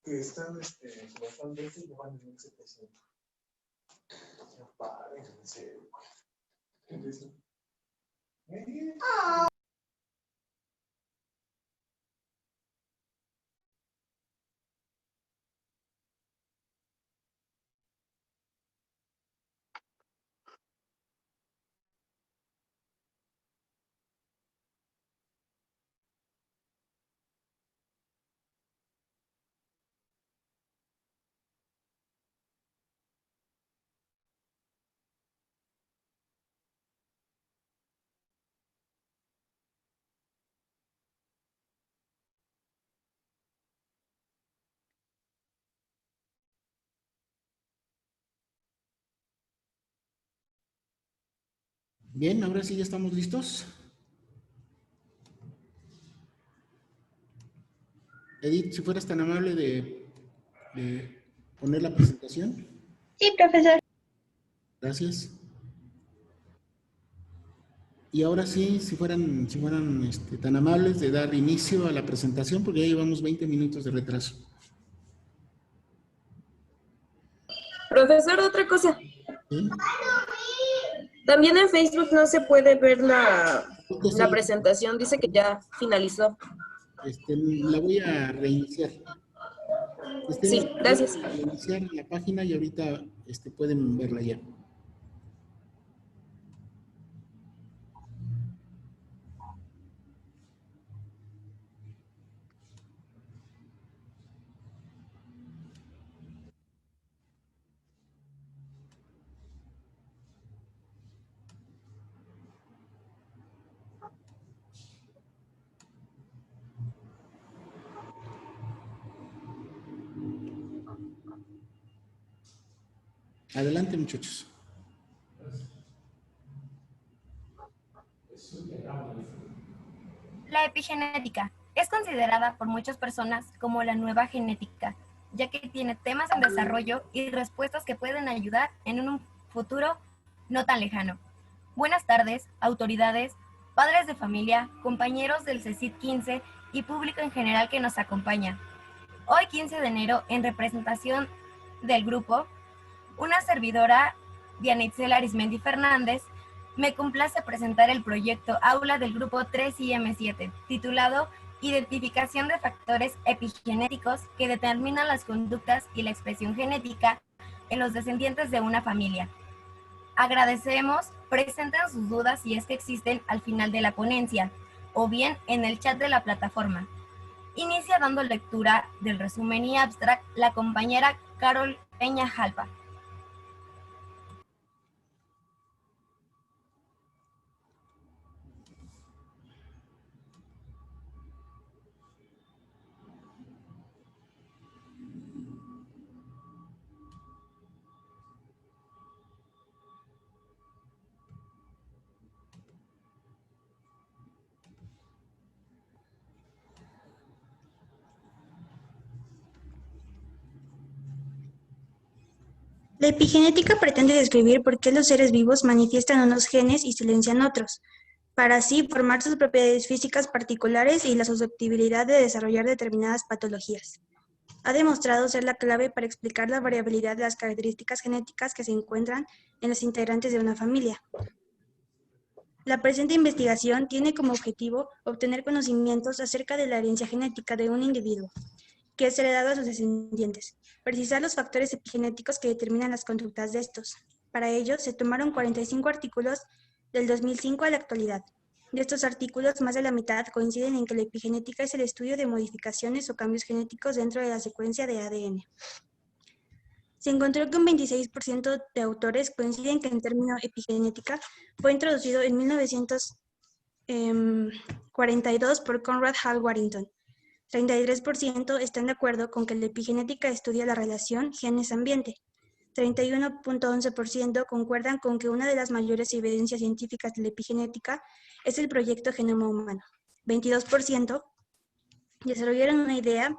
Que están bastante y le van en 1700. Ya paren, en serio. Bien, ahora sí ya estamos listos. Edith, si fueras tan amable de poner la presentación. Sí, profesor. Gracias. Y ahora sí, si fueran tan amables de dar inicio a la presentación, porque ya llevamos 20 minutos de retraso. Profesor, otra cosa. ¿Sí? También en Facebook no se puede ver la Sí. presentación. Dice que ya finalizó. La voy a reiniciar. Sí, gracias. Voy a reiniciar la página y ahorita pueden verla ya. Adelante, muchachos. La epigenética es considerada por muchas personas como la nueva genética, ya que tiene temas en desarrollo y respuestas que pueden ayudar en un futuro no tan lejano. Buenas tardes, autoridades, padres de familia, compañeros del CECIT 15 y público en general que nos acompaña. Hoy 15 de enero, en representación del grupo, una servidora, Diana Itzel Arismendi Fernández, me complace presentar el proyecto Aula del Grupo 3IM7, titulado Identificación de factores epigenéticos que determinan las conductas y la expresión genética en los descendientes de una familia. Agradecemos, presenten sus dudas si es que existen al final de la ponencia, o bien en el chat de la plataforma. Inicia dando lectura del resumen y abstract la compañera Carol Peña Jalpa. La epigenética pretende describir por qué los seres vivos manifiestan unos genes y silencian otros. para así formar sus propiedades físicas particulares y la susceptibilidad de desarrollar determinadas patologías. Ha demostrado ser la clave para explicar la variabilidad de las características genéticas que se encuentran en los integrantes de una familia. La presente investigación tiene como objetivo obtener conocimientos acerca de la herencia genética de un individuo, que es heredado a sus descendientes, precisar los factores epigenéticos que determinan las conductas de estos. Para ello, se tomaron 45 artículos del 2005 a la actualidad. De estos artículos, más de la mitad coinciden en que la epigenética es el estudio de modificaciones o cambios genéticos dentro de la secuencia de ADN. Se encontró que un 26% de autores coinciden que el término epigenética fue introducido en 1942 por Conrad Hall Warrington. 33% están de acuerdo con que la epigenética estudia la relación genes-ambiente. 31.11% concuerdan con que una de las mayores evidencias científicas de la epigenética es el proyecto Genoma Humano. 22% desarrollaron una idea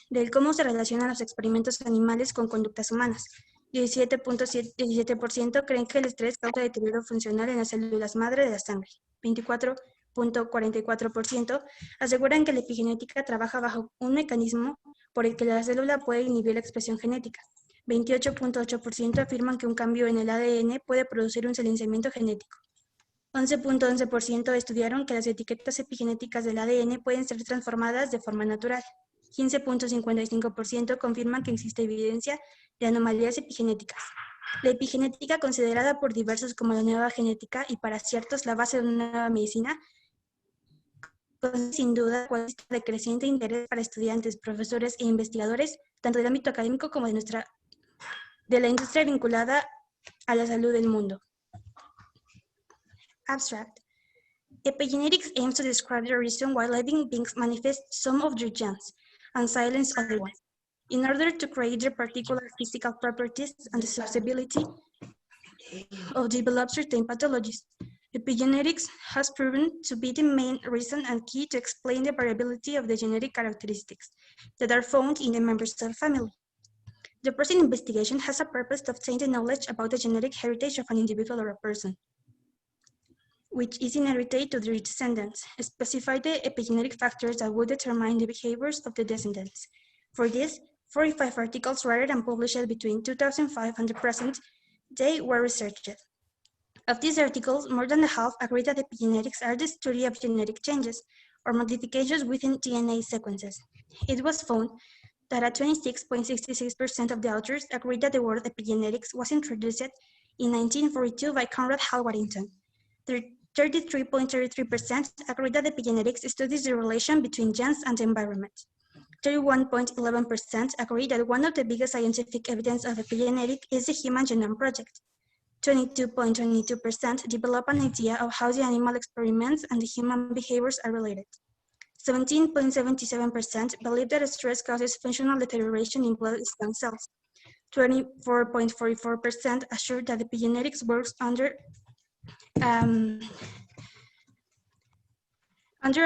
de cómo se relacionan los experimentos animales con conductas humanas. 17% creen que el estrés causa deterioro funcional en las células madre de la sangre. 24.44% aseguran que la epigenética trabaja bajo un mecanismo por el que la célula puede inhibir la expresión genética. 28.8% afirman que un cambio en el ADN puede producir un silenciamiento genético. 11.11% estudiaron que las etiquetas epigenéticas del ADN pueden ser transformadas de forma natural. 15.55% confirman que existe evidencia de anomalías epigenéticas. La epigenética, considerada por diversos como la nueva genética y para ciertos la base de una nueva medicina, sin duda de creciente interés para estudiantes, profesores e investigadores, tanto del ámbito académico como de la industria vinculada a la salud del mundo. Abstract. Epigenetics aims to describe the reason why living beings manifest some of their genes and silence other ones, in order to create their particular physical properties and the susceptibility of develop certain pathologies. Epigenetics has proven to be the main reason and key to explain the variability of the genetic characteristics that are found in the members of the family. The present investigation has a purpose to obtain the knowledge about the genetic heritage of an individual or a person, which is inherited to their descendants, specify the epigenetic factors that would determine the behaviors of the descendants. For this, 45 articles written and published between 2005 and the present day were researched. Of these articles, more than half agree that epigenetics are the study of genetic changes or modifications within DNA sequences. It was found that 26.66% of the authors agreed that the word epigenetics was introduced in 1942 by Conrad Hall Warrington. 33.33% agree that epigenetics studies the relation between genes and the environment. 31.11% agree that one of the biggest scientific evidence of epigenetics is the Human Genome Project. 22.22% develop an idea of how the animal experiments and the human behaviors are related. 17.77% believe that stress causes functional deterioration in blood stem cells. 24.44% assure that epigenetics works under a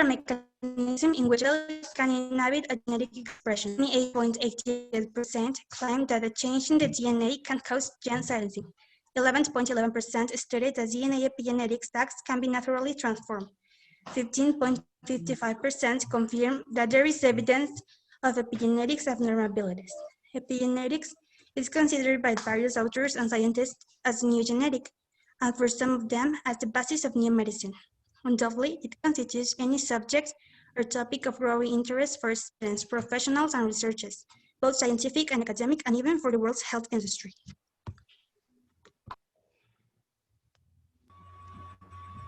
mechanism in which cells can inhibit a genetic expression. 28.88% claim that a change in the DNA can cause gene silencing. 11.11% stated that DNA epigenetics tags can be naturally transformed. 15.55% confirm that there is evidence of epigenetics abnormalities. Epigenetics is considered by various authors and scientists as new genetic, and for some of them as the basis of new medicine. Undoubtedly, it constitutes any subject or topic of growing interest for students, professionals, and researchers, both scientific and academic, and even for the world's health industry.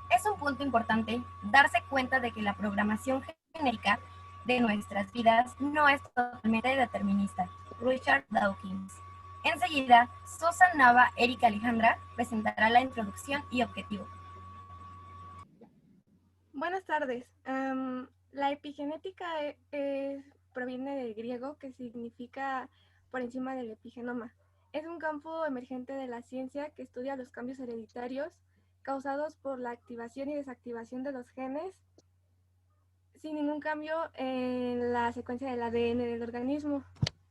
Es un punto importante darse cuenta de que la programación genética de nuestras vidas no es totalmente determinista. Richard Dawkins. Enseguida, Susan Nava, Erika Alejandra presentará la introducción y objetivo. Buenas tardes. La epigenética proviene del griego, que significa por encima del epigenoma. Es un campo emergente de la ciencia que estudia los cambios hereditarios causados por la activación y desactivación de los genes sin ningún cambio en la secuencia del ADN del organismo.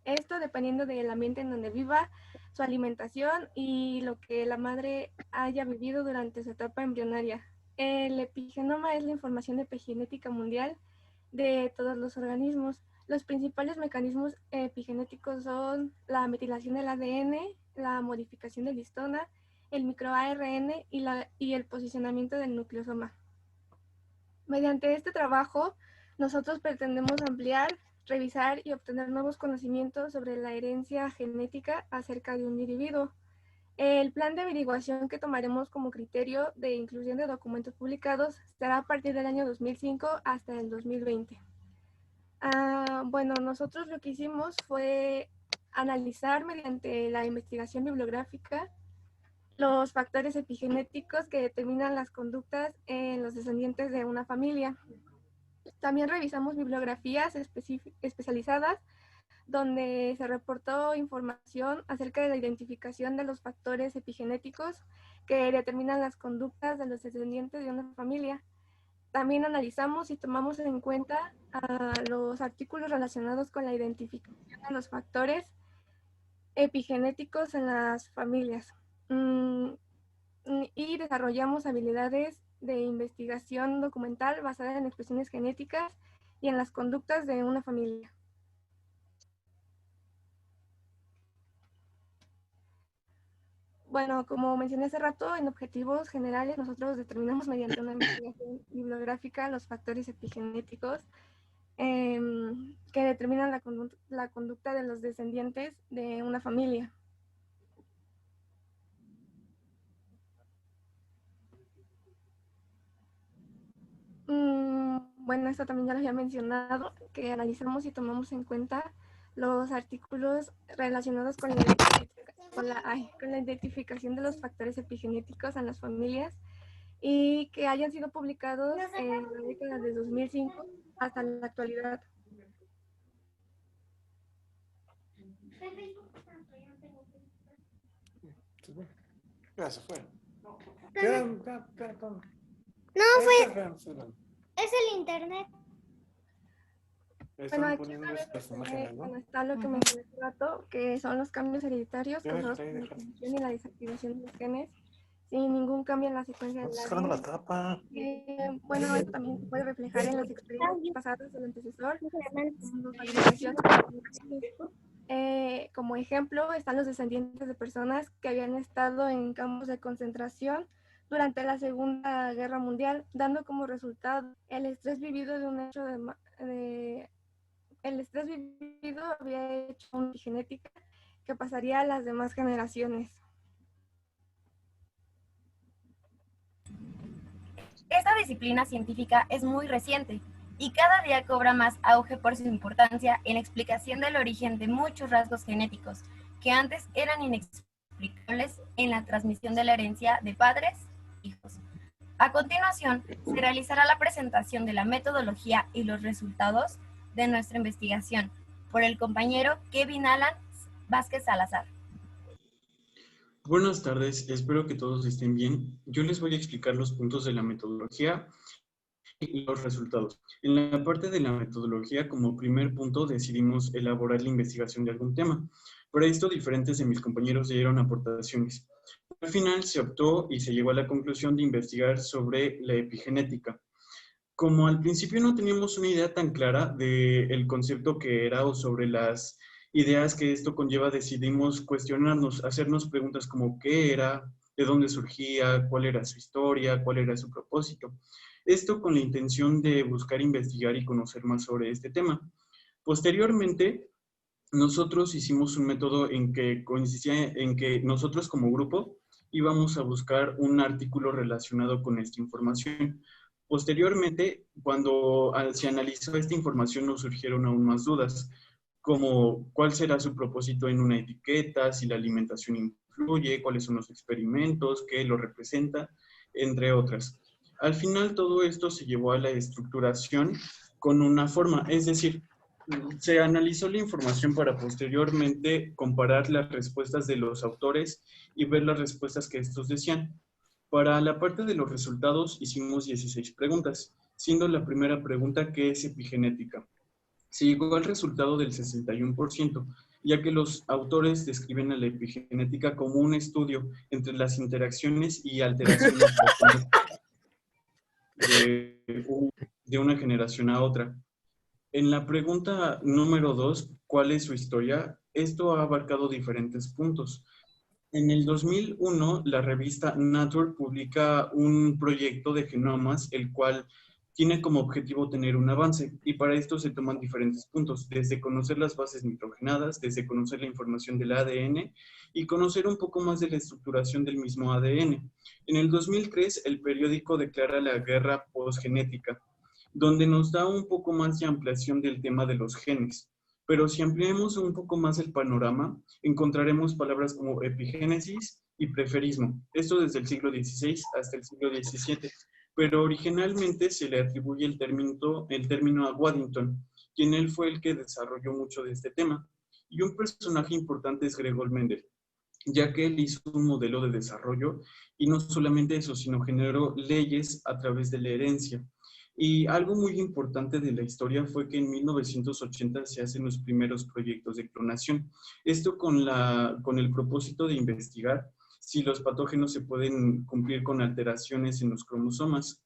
Esto dependiendo del ambiente en donde viva, su alimentación y lo que la madre haya vivido durante su etapa embrionaria. El epigenoma es la información epigenética mundial de todos los organismos. Los principales mecanismos epigenéticos son la metilación del ADN, la modificación del histona, el microARN y el posicionamiento del nucleosoma. Mediante este trabajo, nosotros pretendemos ampliar, revisar y obtener nuevos conocimientos sobre la herencia genética acerca de un individuo. El plan de averiguación que tomaremos como criterio de inclusión de documentos publicados será a partir del año 2005 hasta el 2020. Bueno, nosotros lo que hicimos fue analizar mediante la investigación bibliográfica los factores epigenéticos que determinan las conductas en los descendientes de una familia. También revisamos bibliografías especializadas donde se reportó información acerca de la identificación de los factores epigenéticos que determinan las conductas de los descendientes de una familia. También analizamos y tomamos en cuenta los artículos relacionados con la identificación de los factores epigenéticos en las familias. Y desarrollamos habilidades de investigación documental basada en expresiones genéticas y en las conductas de una familia. Bueno, como mencioné hace rato, en objetivos generales nosotros determinamos mediante una investigación bibliográfica los factores epigenéticos que determinan la conducta de los descendientes de una familia. Bueno, esto también ya lo había mencionado, que analizamos y tomamos en cuenta los artículos relacionados con la identificación de los factores epigenéticos en las familias y que hayan sido publicados en la década de 2005 hasta la actualidad. Ya se fue. No, es el internet. Bueno, aquí está lo que mencioné hace rato, que son los cambios hereditarios causados por la activación y la desactivación de los genes sin ningún cambio en la secuencia de la tapa. Bueno, esto también se puede reflejar en las experiencias pasadas del antecesor. Como ejemplo, están los descendientes de personas que habían estado en campos de concentración durante la Segunda Guerra Mundial, dando como resultado el estrés vivido de un hecho el estrés vivido había hecho una genética que pasaría a las demás generaciones. Esta disciplina científica es muy reciente y cada día cobra más auge por su importancia en la explicación del origen de muchos rasgos genéticos que antes eran inexplicables en la transmisión de la herencia de padres a hijos. A continuación, se realizará la presentación de la metodología y los resultados de nuestra investigación por el compañero Kevin Alan Vázquez Salazar. Buenas tardes, espero que todos estén bien. Yo les voy a explicar los puntos de la metodología y los resultados. En la parte de la metodología, como primer punto, decidimos elaborar la investigación de algún tema. Para esto, diferentes de mis compañeros dieron aportaciones. Al final se optó y se llegó a la conclusión de investigar sobre la epigenética. Como al principio no teníamos una idea tan clara del concepto que era o sobre las ideas que esto conlleva, decidimos cuestionarnos, hacernos preguntas como qué era, de dónde surgía, cuál era su historia, cuál era su propósito. Esto con la intención de buscar investigar y conocer más sobre este tema. Posteriormente, nosotros hicimos un método en que consistía en que nosotros como grupo íbamos a buscar un artículo relacionado con esta información. Posteriormente, cuando se analizó esta información, nos surgieron aún más dudas, como cuál será su propósito en una etiqueta, si la alimentación influye, cuáles son los experimentos, qué lo representa, entre otras. Al final, todo esto se llevó a la estructuración con una forma, es decir, se analizó la información para posteriormente comparar las respuestas de los autores y ver las respuestas que estos decían. Para la parte de los resultados hicimos 16 preguntas, siendo la primera pregunta ¿qué es epigenética? Se llegó al resultado del 61%, ya que los autores describen a la epigenética como un estudio entre las interacciones y alteraciones. de una generación a otra. En la pregunta número 2, ¿cuál es su historia? Esto ha abarcado diferentes puntos. En el 2001, la revista Nature publica un proyecto de genomas, el cual tiene como objetivo tener un avance, y para esto se toman diferentes puntos, desde conocer las bases nitrogenadas, desde conocer la información del ADN y conocer un poco más de la estructuración del mismo ADN. En el 2003, el periódico declara la guerra posgenética, donde nos da un poco más de ampliación del tema de los genes. Pero si ampliamos un poco más el panorama, encontraremos palabras como epigénesis y preferismo. Esto desde el siglo XVI hasta el siglo XVII. Pero originalmente se le atribuye el término a Waddington, quien él fue el que desarrolló mucho de este tema. Y un personaje importante es Gregor Mendel, ya que él hizo un modelo de desarrollo y no solamente eso, sino generó leyes a través de la herencia. Y algo muy importante de la historia fue que en 1980 se hacen los primeros proyectos de clonación. Esto con el propósito de investigar si los patógenos se pueden cumplir con alteraciones en los cromosomas.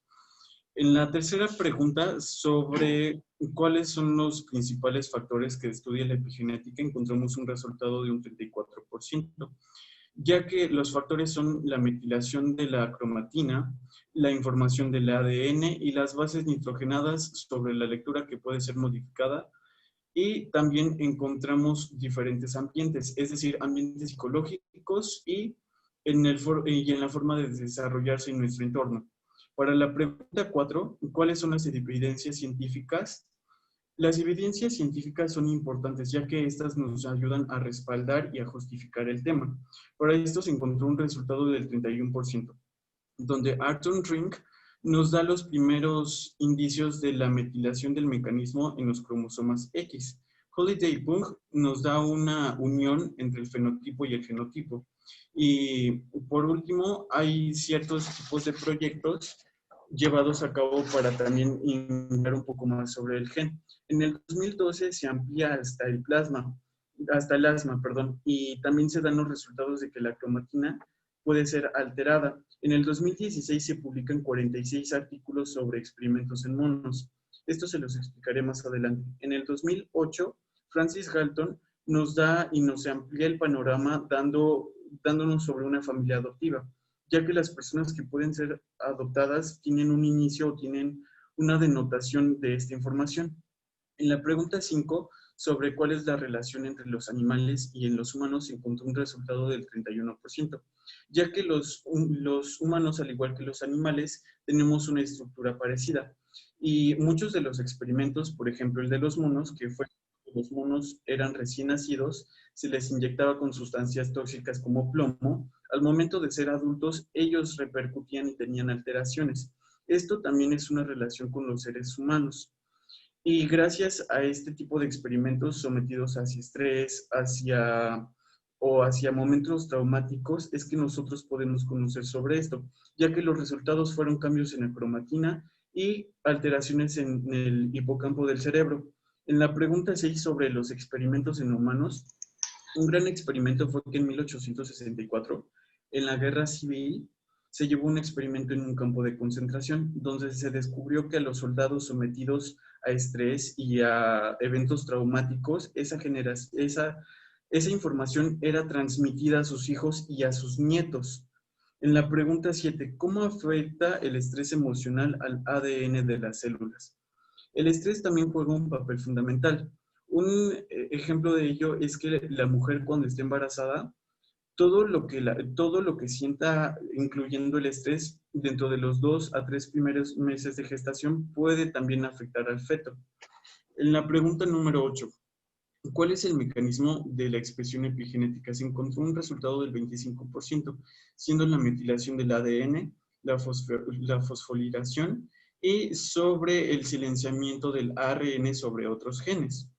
En la tercera pregunta sobre cuáles son los principales factores que estudia la epigenética, encontramos un resultado de un 34%, ya que los factores son la metilación de la cromatina, la información del ADN y las bases nitrogenadas sobre la lectura que puede ser modificada. Y también encontramos diferentes ambientes, es decir, ambientes psicológicos y en la forma de desarrollarse en nuestro entorno. Para la pregunta 4, ¿cuáles son las evidencias científicas? Las evidencias científicas son importantes, ya que estas nos ayudan a respaldar y a justificar el tema. Para esto se encontró un resultado del 31%, donde Arthur Ring nos da los primeros indicios de la metilación del mecanismo en los cromosomas X. Holiday Pung nos da una unión entre el fenotipo y el genotipo. Y por último, hay ciertos tipos de proyectos llevados a cabo para también indagar un poco más sobre el gen. En el 2012 se amplía hasta el asma, y también se dan los resultados de que la cromatina puede ser alterada. En el 2016 se publican 46 artículos sobre experimentos en monos. Esto se los explicaré más adelante. En el 2008, Francis Galton nos da y nos amplía el panorama dándonos sobre una familia adoptiva, ya que las personas que pueden ser adoptadas tienen un inicio o tienen una denotación de esta información. En la pregunta 5, sobre cuál es la relación entre los animales y en los humanos, se encontró un resultado del 31%, ya que los humanos, al igual que los animales, tenemos una estructura parecida. Y muchos de los experimentos, por ejemplo el de los monos, que fue que los monos eran recién nacidos, se les inyectaba con sustancias tóxicas como plomo. Al momento de ser adultos, ellos repercutían y tenían alteraciones. Esto también es una relación con los seres humanos. Y gracias a este tipo de experimentos sometidos hacia estrés, hacia momentos traumáticos, es que nosotros podemos conocer sobre esto, ya que los resultados fueron cambios en la cromatina y alteraciones en el hipocampo del cerebro. En la pregunta 6 sobre los experimentos en humanos, un gran experimento fue que en 1864, en la Guerra Civil, se llevó un experimento en un campo de concentración, donde se descubrió que a los soldados sometidos a estrés y a eventos traumáticos, esa información era transmitida a sus hijos y a sus nietos. En la pregunta 7, ¿cómo afecta el estrés emocional al ADN de las células? El estrés también juega un papel fundamental. Un ejemplo de ello es que la mujer cuando está embarazada, todo lo que sienta, incluyendo el estrés, dentro de los 2 a 3 primeros meses de gestación, puede también afectar al feto. En la pregunta número 8, ¿cuál es el mecanismo de la expresión epigenética? Se encontró un resultado del 25%, siendo la metilación del ADN, la fosforilación y sobre el silenciamiento del ARN sobre otros genes.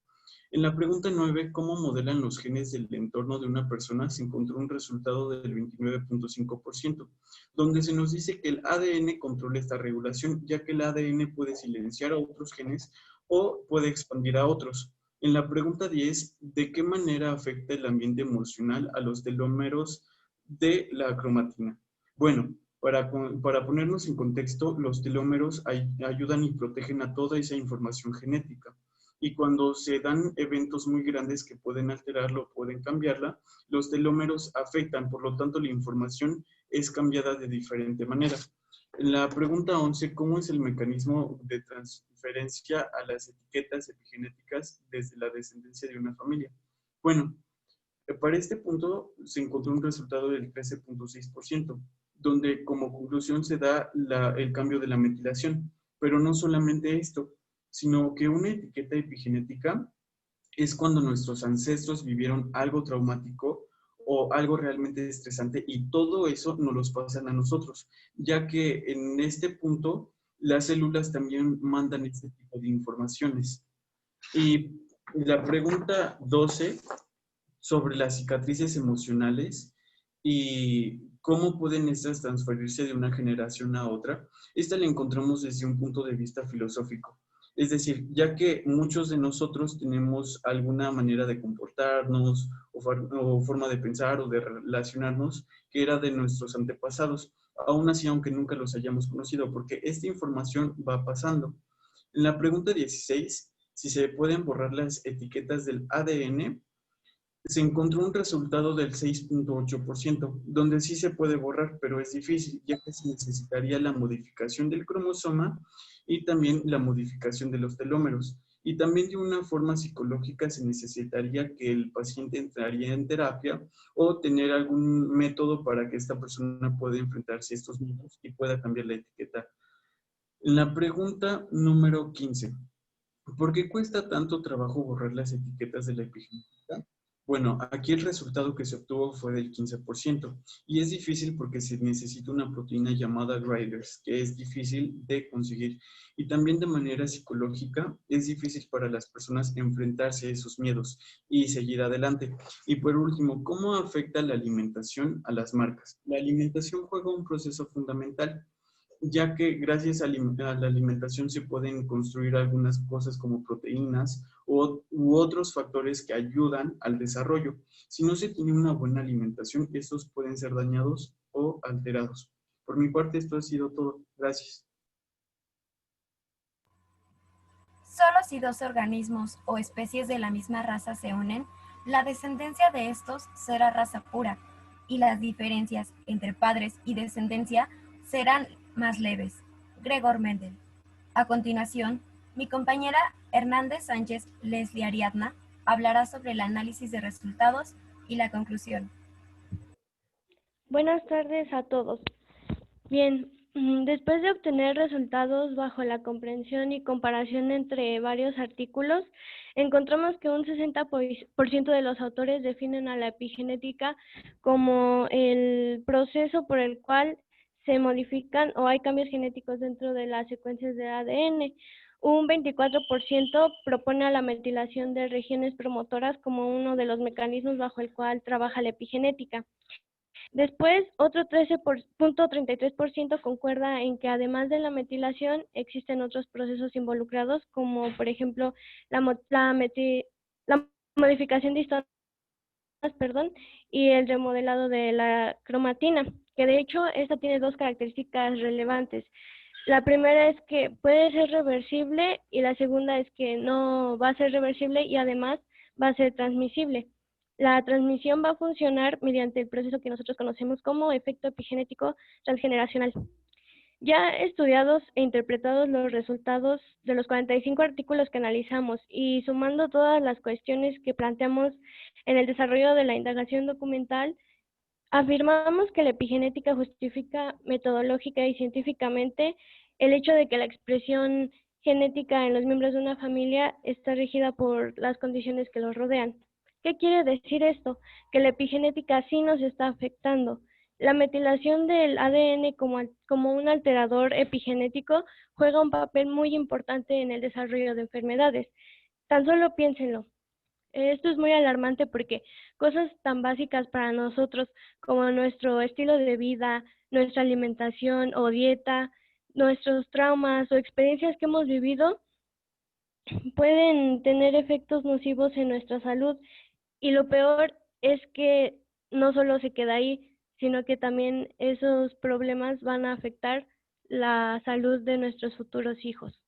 En la pregunta 9, ¿cómo modelan los genes del entorno de una persona? Se encontró un resultado del 29.5%, donde se nos dice que el ADN controla esta regulación, ya que el ADN puede silenciar a otros genes o puede expandir a otros. En la pregunta 10, ¿de qué manera afecta el ambiente emocional a los telómeros de la cromatina? Bueno, Para ponernos en contexto, los telómeros ayudan y protegen a toda esa información genética. Y cuando se dan eventos muy grandes que pueden alterarla o pueden cambiarla, los telómeros afectan, por lo tanto la información es cambiada de diferente manera. La pregunta 11, ¿cómo es el mecanismo de transferencia a las etiquetas epigenéticas desde la descendencia de una familia? Bueno, para este punto se encontró un resultado del 13.6%, donde como conclusión se da el cambio de la metilación. Pero no solamente esto, sino que una etiqueta epigenética es cuando nuestros ancestros vivieron algo traumático o algo realmente estresante y todo eso nos los pasan a nosotros, ya que en este punto las células también mandan este tipo de informaciones. Y la pregunta 12 sobre las cicatrices emocionales y cómo pueden estas transferirse de una generación a otra, esta la encontramos desde un punto de vista filosófico. Es decir, ya que muchos de nosotros tenemos alguna manera de comportarnos o forma de pensar o de relacionarnos que era de nuestros antepasados, aún así aunque nunca los hayamos conocido, porque esta información va pasando. En la pregunta 16, si se pueden borrar las etiquetas del ADN, se encontró un resultado del 6.8%, donde sí se puede borrar, pero es difícil, ya que se necesitaría la modificación del cromosoma y también la modificación de los telómeros. Y también de una forma psicológica se necesitaría que el paciente entraría en terapia o tener algún método para que esta persona pueda enfrentarse a estos miedos y pueda cambiar la etiqueta. La pregunta número 15. ¿Por qué cuesta tanto trabajo borrar las etiquetas de la epigenética? Bueno, aquí el resultado que se obtuvo fue del 15% y es difícil porque se necesita una proteína llamada Griders, que es difícil de conseguir. Y también de manera psicológica es difícil para las personas enfrentarse a esos miedos y seguir adelante. Y por último, ¿cómo afecta la alimentación a las marcas? La alimentación juega un proceso fundamental, ya que gracias a la alimentación se pueden construir algunas cosas como proteínas u otros factores que ayudan al desarrollo. Si no se tiene una buena alimentación, estos pueden ser dañados o alterados. Por mi parte, esto ha sido todo. Gracias. Solo si dos organismos o especies de la misma raza se unen, la descendencia de estos será raza pura, y las diferencias entre padres y descendencia serán más leves. Gregor Mendel. A continuación, mi compañera Hernández Sánchez Leslie Ariadna hablará sobre el análisis de resultados y la conclusión. Buenas tardes a todos. Bien, después de obtener resultados bajo la comprensión y comparación entre varios artículos, encontramos que un 60% de los autores definen a la epigenética como el proceso por el cual se modifican o hay cambios genéticos dentro de las secuencias de ADN. Un 24% propone a la metilación de regiones promotoras como uno de los mecanismos bajo el cual trabaja la epigenética. Después, otro 13.33% concuerda en que además de la metilación existen otros procesos involucrados, como por ejemplo la modificación de histonas, y el remodelado de la cromatina, que de hecho esta tiene dos características relevantes. La primera es que puede ser reversible y la segunda es que no va a ser reversible y además va a ser transmisible. La transmisión va a funcionar mediante el proceso que nosotros conocemos como efecto epigenético transgeneracional. Ya estudiados e interpretados los resultados de los 45 artículos que analizamos y sumando todas las cuestiones que planteamos en el desarrollo de la indagación documental, afirmamos que la epigenética justifica metodológica y científicamente el hecho de que la expresión genética en los miembros de una familia está regida por las condiciones que los rodean. ¿Qué quiere decir esto? Que la epigenética sí nos está afectando. La metilación del ADN como un alterador epigenético juega un papel muy importante en el desarrollo de enfermedades. Tan solo piénsenlo. Esto es muy alarmante porque cosas tan básicas para nosotros como nuestro estilo de vida, nuestra alimentación o dieta, nuestros traumas o experiencias que hemos vivido pueden tener efectos nocivos en nuestra salud. Y lo peor es que no solo se queda ahí, sino que también esos problemas van a afectar la salud de nuestros futuros hijos.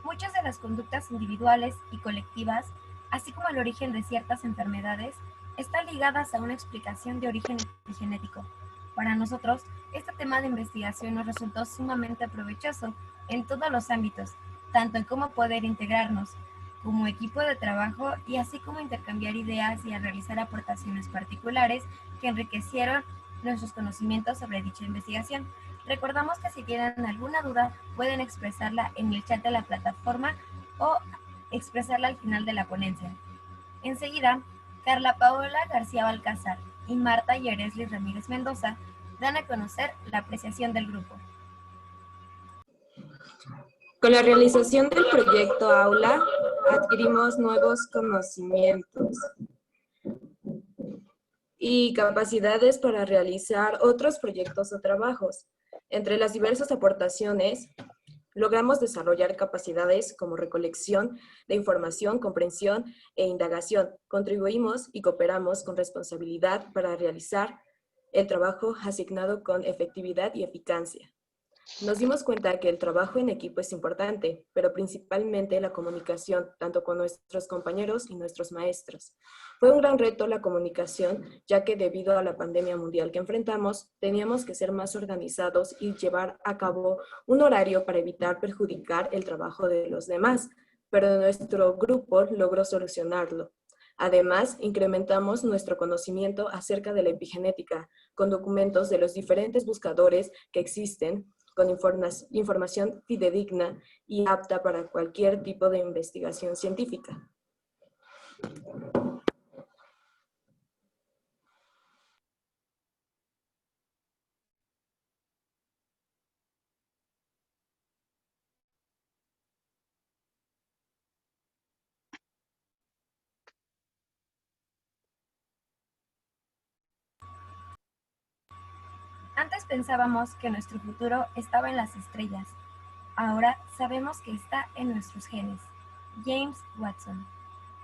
Muchas de las conductas individuales y colectivas, así como el origen de ciertas enfermedades, están ligadas a una explicación de origen epigenético. Para nosotros, este tema de investigación nos resultó sumamente provechoso en todos los ámbitos, tanto en cómo poder integrarnos como equipo de trabajo y así como intercambiar ideas y a realizar aportaciones particulares que enriquecieron nuestros conocimientos sobre dicha investigación. Recordamos que si tienen alguna duda pueden expresarla en el chat de la plataforma o expresarla al final de la ponencia. Enseguida, Carla Paola García Balcázar y Marta Yeresly Ramírez Mendoza dan a conocer la apreciación del grupo. Con la realización del proyecto Aula, adquirimos nuevos conocimientos y capacidades para realizar otros proyectos o trabajos. Entre las diversas aportaciones, logramos desarrollar capacidades como recolección de información, comprensión e indagación. Contribuimos y cooperamos con responsabilidad para realizar el trabajo asignado con efectividad y eficacia. Nos dimos cuenta que el trabajo en equipo es importante, pero principalmente la comunicación, tanto con nuestros compañeros y nuestros maestros. Fue un gran reto la comunicación, ya que debido a la pandemia mundial que enfrentamos, teníamos que ser más organizados y llevar a cabo un horario para evitar perjudicar el trabajo de los demás, pero nuestro grupo logró solucionarlo. Además, incrementamos nuestro conocimiento acerca de la epigenética, con documentos de los diferentes buscadores que existen, con información fidedigna y apta para cualquier tipo de investigación científica. Antes pensábamos que nuestro futuro estaba en las estrellas. Ahora sabemos que está en nuestros genes. James Watson.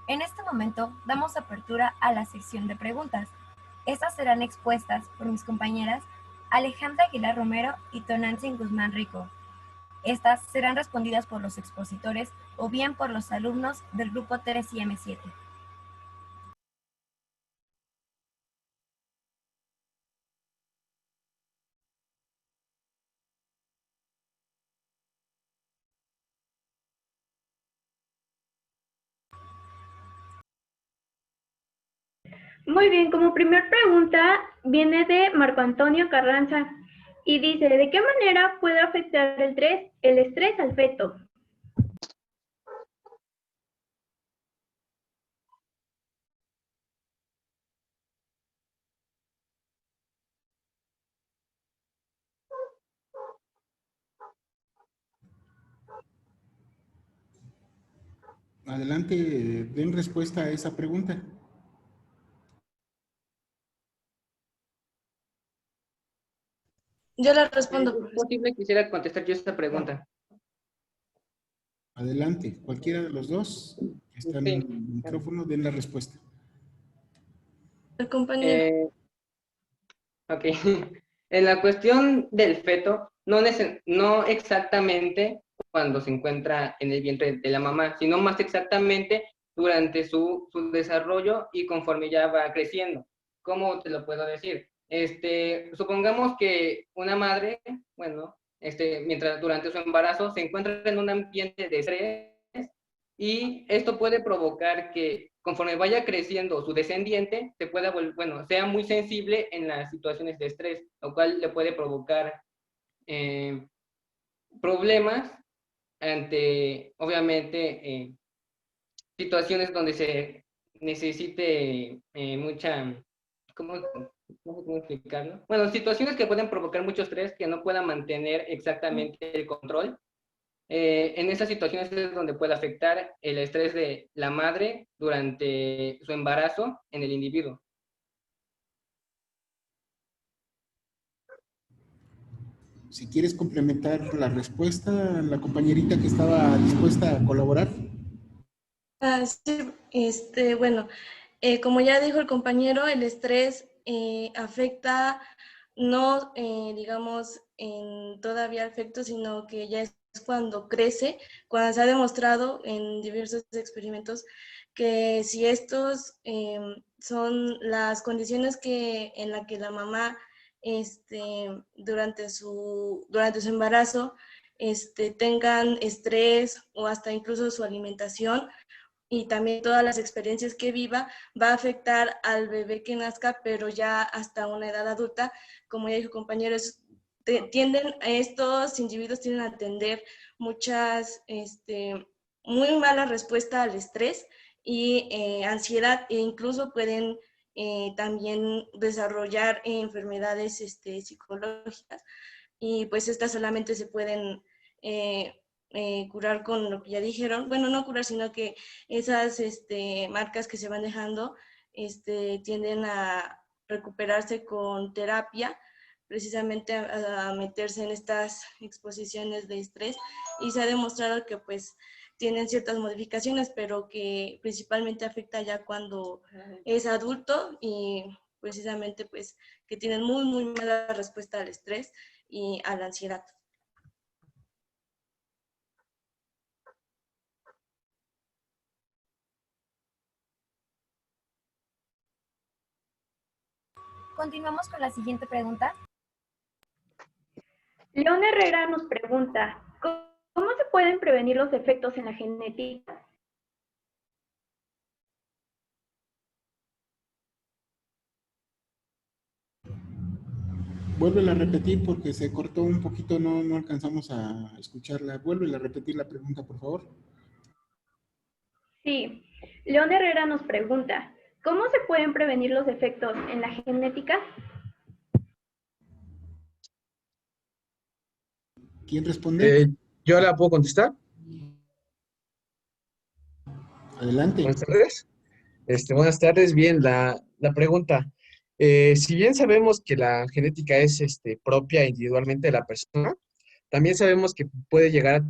En este momento damos apertura a la sección de preguntas. Estas serán expuestas por mis compañeras Alejandra Aguilar Romero y Tonantzin Guzmán Rico. Estas serán respondidas por los expositores o bien por los alumnos del grupo 3 y M7. Muy bien, como primer pregunta viene de Marco Antonio Carranza y dice, ¿de qué manera puede afectar el estrés al feto? Adelante, den respuesta a esa pregunta. Yo la respondo. Si es posible, quisiera contestar yo esta pregunta. Adelante, cualquiera de los dos que están en el micrófono, den la respuesta. El compañero. Ok. En la cuestión del feto, no exactamente cuando se encuentra en el vientre de la mamá, sino más exactamente durante su desarrollo y conforme ya va creciendo. ¿Cómo te lo puedo decir? Supongamos que una madre, bueno, mientras durante su embarazo se encuentra en un ambiente de estrés y esto puede provocar que conforme vaya creciendo su descendiente, sea muy sensible en las situaciones de estrés, lo cual le puede provocar problemas ante, obviamente, situaciones donde se necesite mucha, ¿cómo explicarlo? Bueno, situaciones que pueden provocar mucho estrés, que no puedan mantener exactamente el control. En estas situaciones es donde puede afectar el estrés de la madre durante su embarazo en el individuo. Si quieres complementar la respuesta, la compañerita que estaba dispuesta a colaborar. Sí, bueno, como ya dijo el compañero, el estrés afecta no, digamos, en todavía efecto, sino que ya es cuando crece, cuando se ha demostrado en diversos experimentos que si estos son las condiciones en las que la mamá durante su embarazo tengan estrés o hasta incluso su alimentación, y también todas las experiencias que viva, va a afectar al bebé que nazca, pero ya hasta una edad adulta. Como ya dijo compañeros, estos individuos tienden a tener muchas, muy mala respuesta al estrés y ansiedad, e incluso pueden también desarrollar enfermedades psicológicas, y pues estas solamente se pueden curar con lo que ya dijeron. Bueno, no curar, sino que esas marcas que se van dejando tienden a recuperarse con terapia, precisamente a meterse en estas exposiciones de estrés, y se ha demostrado que pues tienen ciertas modificaciones, pero que principalmente afecta ya cuando es adulto, y precisamente pues que tienen muy, muy mala respuesta al estrés y a la ansiedad. Continuamos con la siguiente pregunta. León Herrera nos pregunta, ¿cómo se pueden prevenir los efectos en la genética? Vuélvela a repetir porque se cortó un poquito, no alcanzamos a escucharla. Vuélvela a repetir la pregunta, por favor. Sí, León Herrera nos pregunta, ¿cómo se pueden prevenir los efectos en la genética? ¿Quién responde? ¿Yo la puedo contestar? Adelante. Buenas tardes. Buenas tardes. Bien, la pregunta. Si bien sabemos que la genética es propia individualmente de la persona, también sabemos que puede llegar a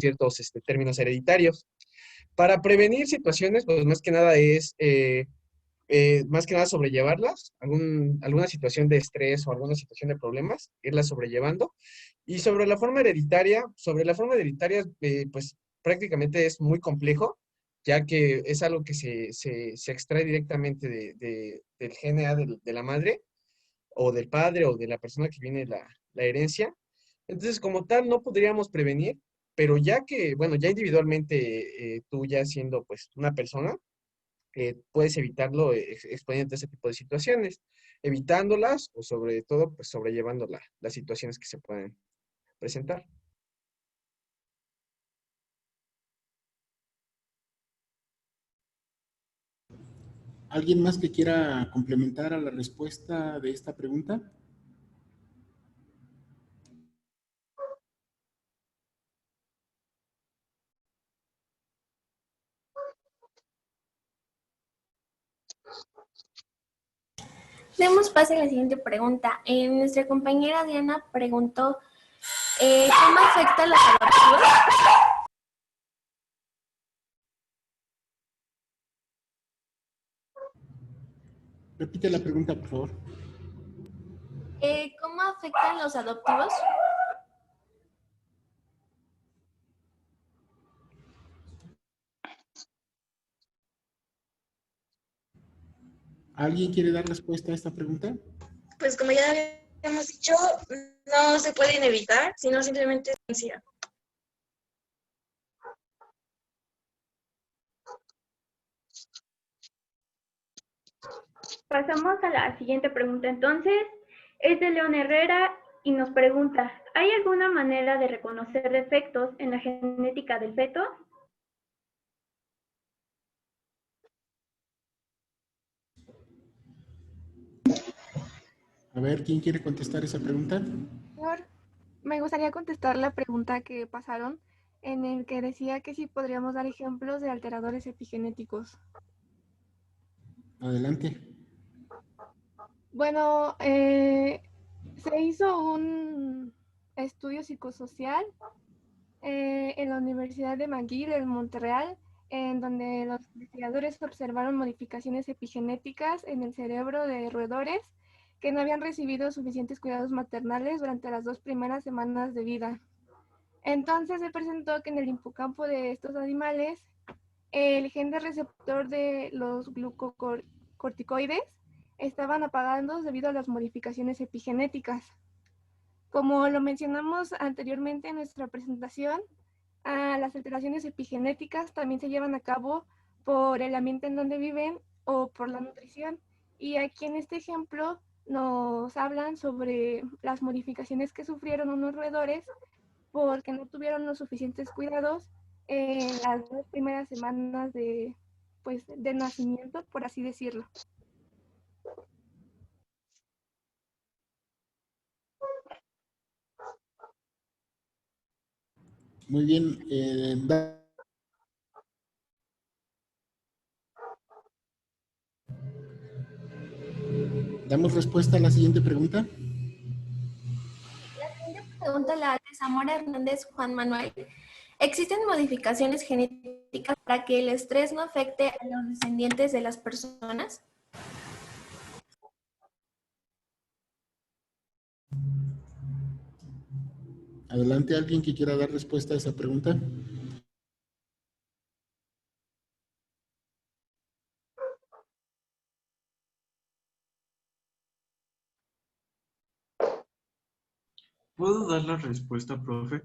ciertos términos hereditarios. Para prevenir situaciones, pues más que nada es, sobrellevarlas, alguna situación de estrés o alguna situación de problemas, irlas sobrellevando. Y sobre la forma hereditaria, pues prácticamente es muy complejo, ya que es algo que se extrae directamente del DNA de la madre, o del padre, o de la persona que viene la herencia. Entonces, como tal, no podríamos prevenir, pero ya que, bueno, ya individualmente, tú ya siendo pues una persona, puedes evitarlo exponiéndote a ese tipo de situaciones, evitándolas o sobre todo, pues sobrellevando las situaciones que se pueden presentar. ¿Alguien más que quiera complementar a la respuesta de esta pregunta? Demos paso a la siguiente pregunta. Nuestra compañera Diana preguntó, ¿cómo afecta la salud? Repite la pregunta, por favor. ¿Cómo afectan los adoptivos? ¿Alguien quiere dar respuesta a esta pregunta? Pues como ya habíamos dicho, no se pueden evitar, sino simplemente denunciar. Pasamos a la siguiente pregunta entonces. Es de León Herrera y nos pregunta, ¿hay alguna manera de reconocer defectos en la genética del feto? A ver, ¿quién quiere contestar esa pregunta? Me gustaría contestar la pregunta que pasaron. en el que decía que sí podríamos dar ejemplos de alteradores epigenéticos. Adelante. Bueno, se hizo un estudio psicosocial en la Universidad de McGill en Montreal, en donde los investigadores observaron modificaciones epigenéticas en el cerebro de roedores que no habían recibido suficientes cuidados maternales durante las 2 primeras semanas de vida. Entonces se presentó que en el hipocampo de estos animales, el gen de receptor de los glucocorticoides estaban apagados debido a las modificaciones epigenéticas. Como lo mencionamos anteriormente en nuestra presentación, las alteraciones epigenéticas también se llevan a cabo por el ambiente en donde viven o por la nutrición. Y aquí en este ejemplo nos hablan sobre las modificaciones que sufrieron unos roedores porque no tuvieron los suficientes cuidados en las 2 primeras semanas de nacimiento, por así decirlo. Muy bien. ¿Damos respuesta a la siguiente pregunta? La siguiente pregunta la hace Zamora Hernández Juan Manuel. ¿Existen modificaciones genéticas para que el estrés no afecte a los descendientes de las personas? Adelante, ¿alguien que quiera dar respuesta a esa pregunta? ¿Puedo dar la respuesta, profe?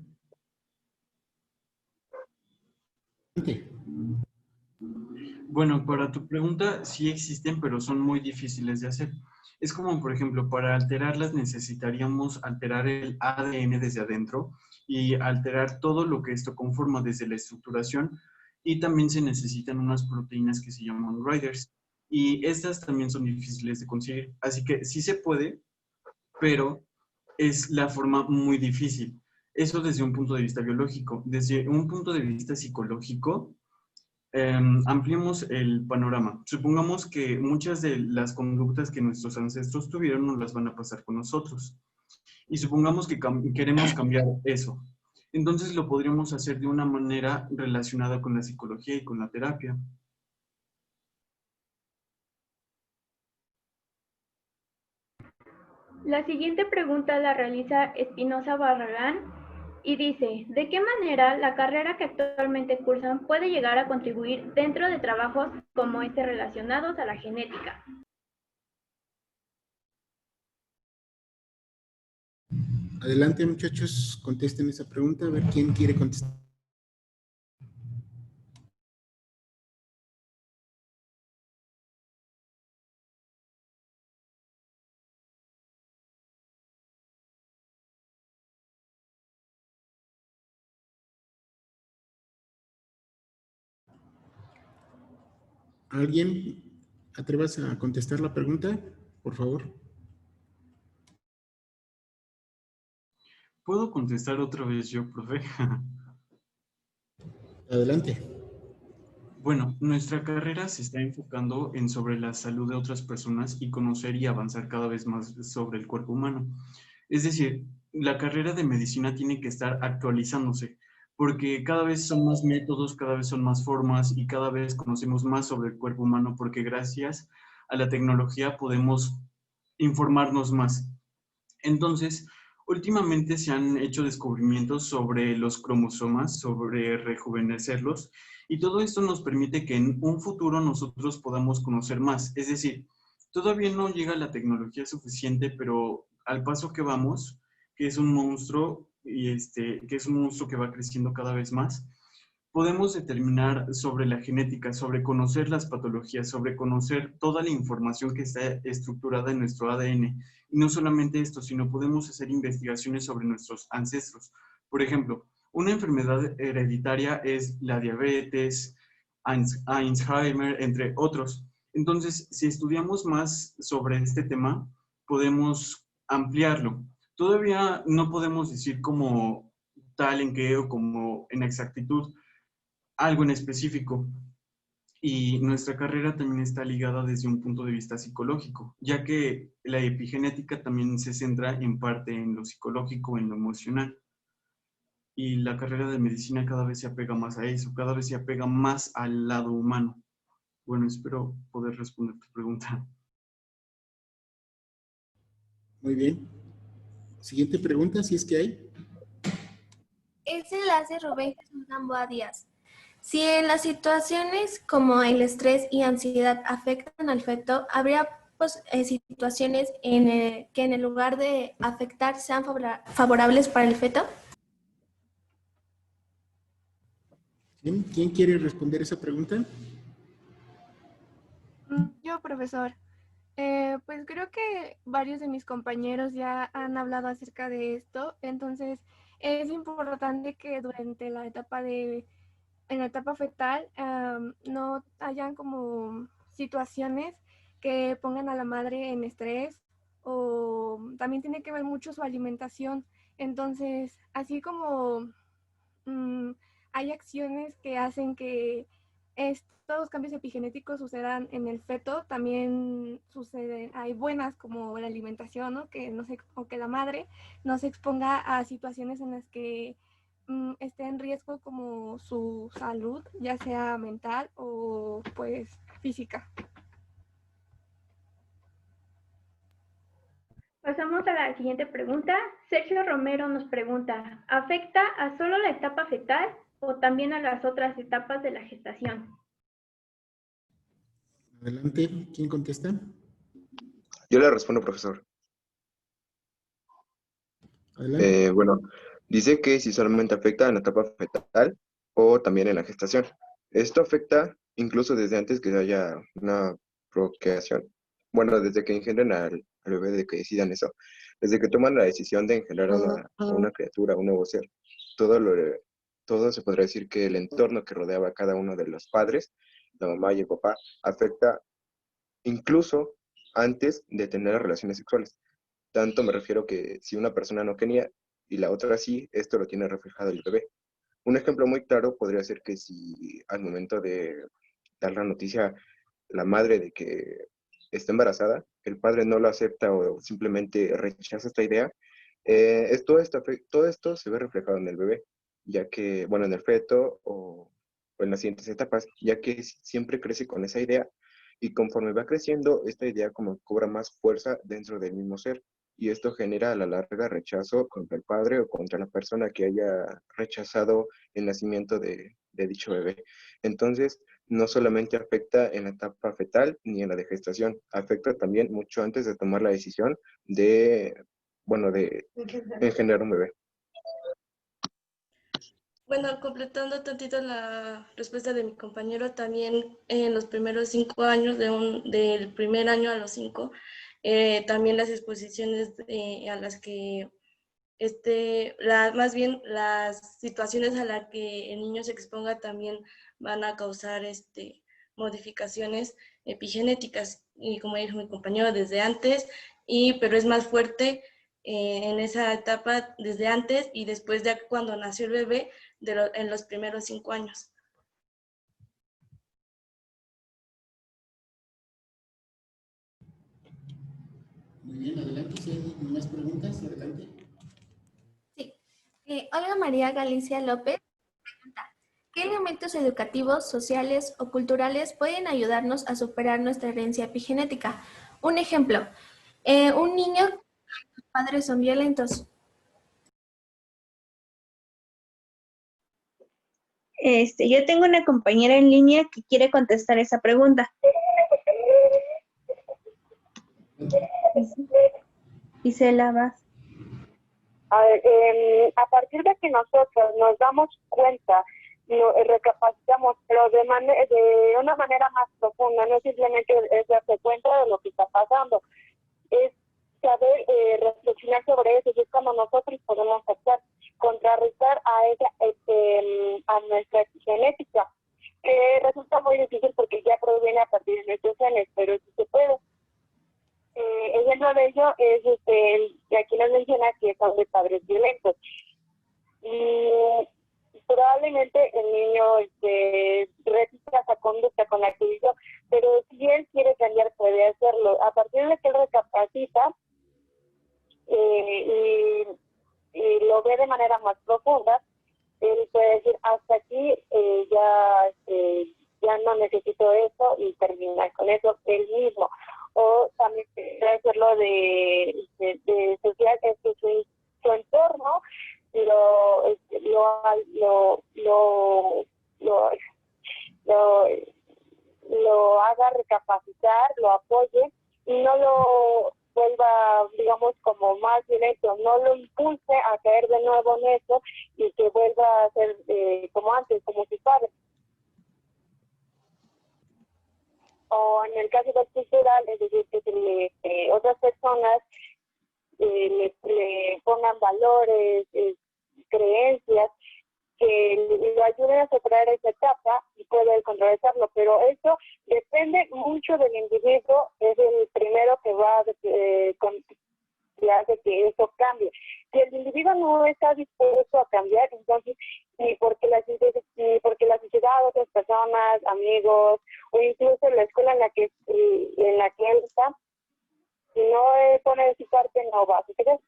Bueno, para tu pregunta sí existen, pero son muy difíciles de hacer. Es como, por ejemplo, para alterarlas necesitaríamos alterar el ADN desde adentro y alterar todo lo que esto conforma desde la estructuración, y también se necesitan unas proteínas que se llaman riders, y estas también son difíciles de conseguir. Así que sí se puede, pero es la forma muy difícil. Eso desde un punto de vista biológico. Desde un punto de vista psicológico, ampliemos el panorama. Supongamos que muchas de las conductas que nuestros ancestros tuvieron nos las van a pasar con nosotros. Y supongamos que queremos cambiar eso. Entonces lo podríamos hacer de una manera relacionada con la psicología y con la terapia. La siguiente pregunta la realiza Espinosa Barragán y dice, ¿de qué manera la carrera que actualmente cursan puede llegar a contribuir dentro de trabajos como este relacionados a la genética? Adelante, muchachos, contesten esa pregunta, a ver quién quiere contestar. ¿Alguien atrévase a contestar la pregunta, por favor? ¿Puedo contestar otra vez yo, profe? Adelante. Bueno, nuestra carrera se está enfocando en sobre la salud de otras personas y conocer y avanzar cada vez más sobre el cuerpo humano. Es decir, la carrera de medicina tiene que estar actualizándose, porque cada vez son más métodos, cada vez son más formas y cada vez conocemos más sobre el cuerpo humano, porque gracias a la tecnología podemos informarnos más. Entonces, últimamente se han hecho descubrimientos sobre los cromosomas, sobre rejuvenecerlos, y todo esto nos permite que en un futuro nosotros podamos conocer más. Es decir, todavía no llega la tecnología suficiente, pero al paso que vamos, que es un monstruo, que es un monstruo que va creciendo cada vez más, podemos determinar sobre la genética, sobre conocer las patologías, sobre conocer toda la información que está estructurada en nuestro ADN. Y no solamente esto, sino podemos hacer investigaciones sobre nuestros ancestros. Por ejemplo, una enfermedad hereditaria es la diabetes, Alzheimer, entre otros. Entonces, si estudiamos más sobre este tema, podemos ampliarlo. Todavía no podemos decir como tal en qué o como en exactitud algo en específico. Y nuestra carrera también está ligada desde un punto de vista psicológico, ya que la epigenética también se centra en parte en lo psicológico, en lo emocional. Y la carrera de medicina cada vez se apega más a eso, cada vez se apega más al lado humano. Bueno, espero poder responder tu pregunta. Muy bien. Siguiente pregunta, si es que hay. Ese la hace Rubén Jesús Gamboa Díaz. Si en las situaciones como el estrés y ansiedad afectan al feto, ¿habría situaciones que en el lugar de afectar sean favorables para el feto? ¿Quién quiere responder esa pregunta? Yo, profesor. Pues creo que varios de mis compañeros ya han hablado acerca de esto, entonces es importante que durante la etapa en la etapa fetal no hayan como situaciones que pongan a la madre en estrés, o también tiene que ver mucho su alimentación. Entonces, así como hay acciones que hacen que estos cambios epigenéticos sucedan en el feto, también hay buenas como la alimentación, ¿no? O que la madre no se exponga a situaciones en las que esté en riesgo como su salud, ya sea mental o pues física. Pasamos a la siguiente pregunta. Sergio Romero nos pregunta, ¿afecta a solo la etapa fetal o también a las otras etapas de la gestación? Adelante, ¿quién contesta? Yo le respondo, profesor. Adelante. Bueno, dice que si solamente afecta en la etapa fetal o también en la gestación. Esto afecta incluso desde antes que haya una procreación. Bueno, desde que engendren al bebé, de que decidan eso. Desde que toman la decisión de engendrar a una criatura, a un nuevo ser. Todo se podría decir que el entorno que rodeaba a cada uno de los padres, la mamá y el papá, afecta incluso antes de tener las relaciones sexuales. Tanto me refiero que si una persona no quería y la otra sí, esto lo tiene reflejado el bebé. Un ejemplo muy claro podría ser que si al momento de dar la noticia la madre de que está embarazada, el padre no lo acepta o simplemente rechaza esta idea, todo esto se ve reflejado en el bebé, ya que, bueno, en el feto o en las siguientes etapas, ya que siempre crece con esa idea y conforme va creciendo, esta idea como cobra más fuerza dentro del mismo ser. Y esto genera a la larga rechazo contra el padre o contra la persona que haya rechazado el nacimiento de dicho bebé. Entonces, no solamente afecta en la etapa fetal ni en la de gestación, afecta también mucho antes de tomar la decisión de engendrar un bebé. Bueno, completando tantito la respuesta de mi compañero, también en los primeros 5 años, del primer año a los 5, también las exposiciones a las que, más bien las situaciones a las que el niño se exponga también van a causar modificaciones epigenéticas, y como dijo mi compañero, desde antes, pero es más fuerte en esa etapa desde antes y después de cuando nació el bebé, en los primeros 5 años. Muy bien, adelante. Si hay más preguntas, adelante. Sí. Olga María Galicia López pregunta, ¿qué elementos educativos, sociales o culturales pueden ayudarnos a superar nuestra herencia epigenética? Un ejemplo, un niño cuyos padres son violentos. Yo tengo una compañera en línea que quiere contestar esa pregunta. Isela, vas. A ver, a partir de que nosotros nos damos cuenta, recapacitamos, pero de una manera más profunda, no simplemente es darse cuenta de lo que está pasando, es saber reflexionar sobre eso, y es cuando nosotros podemos actuar, contrarrestar a nuestra genética, que resulta muy difícil porque ya proviene a partir de nuestros genes, pero sí se puede. Ejemplo de ello es que aquí nos menciona que son de padres violentos. Y terminar con eso él mismo. O también puede hacerlo de social, es que su entorno lo haga recapacitar, lo apoye y no lo vuelva, digamos, como más directo, no lo impulse a caer de nuevo en eso y que vuelva a ser como antes, como sus padres. O en el caso del cultural, es decir, que otras personas le pongan valores, creencias que lo ayuden a superar esa etapa y poder contrarrestarlo, pero eso depende mucho del individuo, es el primero que va que hace que eso cambie. Si el individuo no está dispuesto a cambiar, entonces ni porque la sociedad, otras personas, amigos, o incluso la escuela en la que él está, si no pone de su parte, no va a suceder.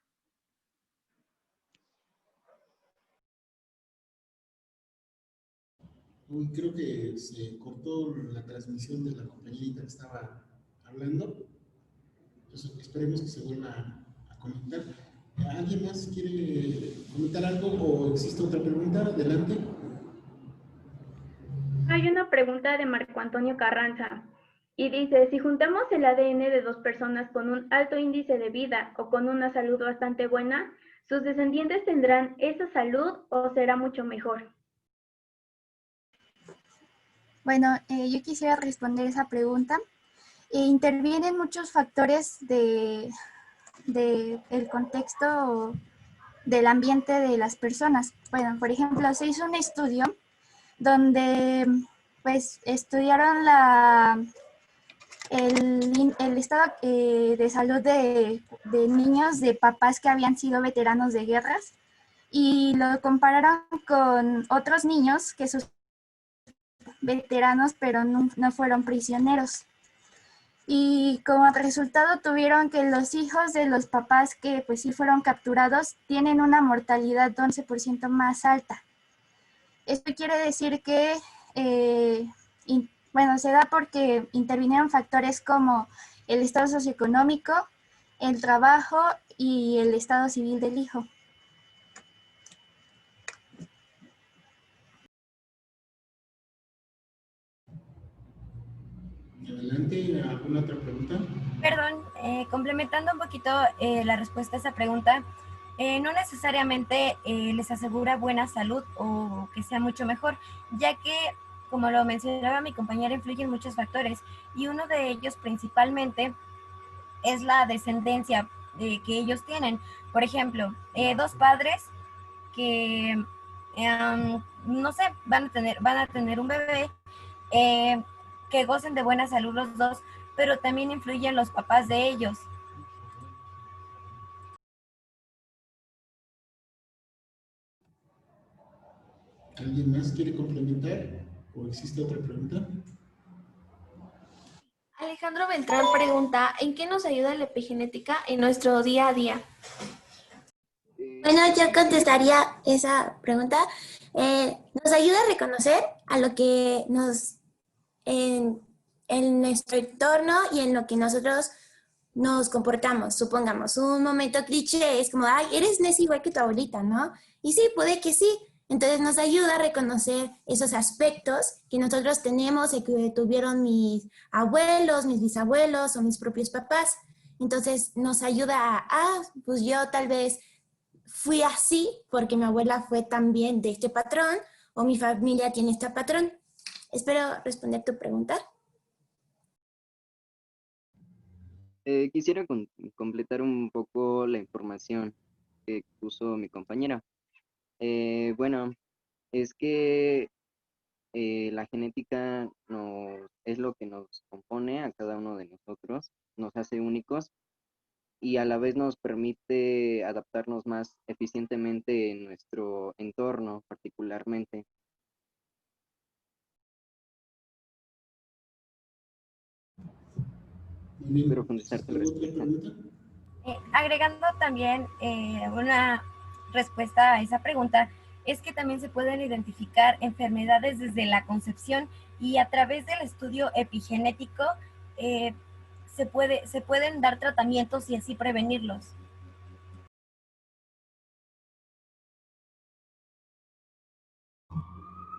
Uy, creo que se cortó la transmisión de la compañerita que estaba hablando. Entonces, esperemos que se vuelva a conectar. ¿Alguien más quiere comentar algo o existe otra pregunta? Adelante. Hay una pregunta de Marco Antonio Carranza y dice, si juntamos el ADN de dos personas con un alto índice de vida o con una salud bastante buena, ¿sus descendientes tendrán esa salud o será mucho mejor? Bueno, yo quisiera responder esa pregunta. Intervienen muchos factores del contexto del ambiente de las personas. Bueno, por ejemplo, se hizo un estudio donde pues estudiaron el estado de salud de niños de papás que habían sido veteranos de guerras y lo compararon con otros niños que sus veteranos pero no fueron prisioneros. Y como resultado tuvieron que los hijos de los papás que pues sí fueron capturados tienen una mortalidad 11% más alta. Esto quiere decir que, se da porque intervinieron factores como el estado socioeconómico, el trabajo y el estado civil del hijo. Adelante, ¿alguna otra pregunta? Perdón, complementando un poquito la respuesta a esa pregunta, no necesariamente les asegura buena salud o que sea mucho mejor, ya que, como lo mencionaba mi compañera, influyen muchos factores y uno de ellos principalmente es la descendencia que ellos tienen. Por ejemplo, dos padres que, no sé, van a tener un bebé, que gocen de buena salud los dos, pero también influyen los papás de ellos. ¿Alguien más quiere complementar o existe otra pregunta? Alejandro Beltrán pregunta, ¿en qué nos ayuda la epigenética en nuestro día a día? Bueno, yo contestaría esa pregunta. Nos ayuda a reconocer a lo que en nuestro entorno y en lo que nosotros nos comportamos. Supongamos, un momento cliché es como, ay, eres Nessie igual que tu abuelita, ¿no? Y sí, puede que sí. Entonces nos ayuda a reconocer esos aspectos que nosotros tenemos y que tuvieron mis abuelos, mis bisabuelos o mis propios papás. Entonces nos ayuda pues yo tal vez fui así porque mi abuela fue también de este patrón o mi familia tiene este patrón. Espero responder tu pregunta. Quisiera completar un poco la información que puso mi compañera. Bueno, es que la genética es lo que nos compone a cada uno de nosotros, nos hace únicos y a la vez nos permite adaptarnos más eficientemente en nuestro entorno particularmente. Espero contestarte la respuesta. Agregando también una respuesta a esa pregunta, es que también se pueden identificar enfermedades desde la concepción y a través del estudio epigenético se pueden dar tratamientos y así prevenirlos.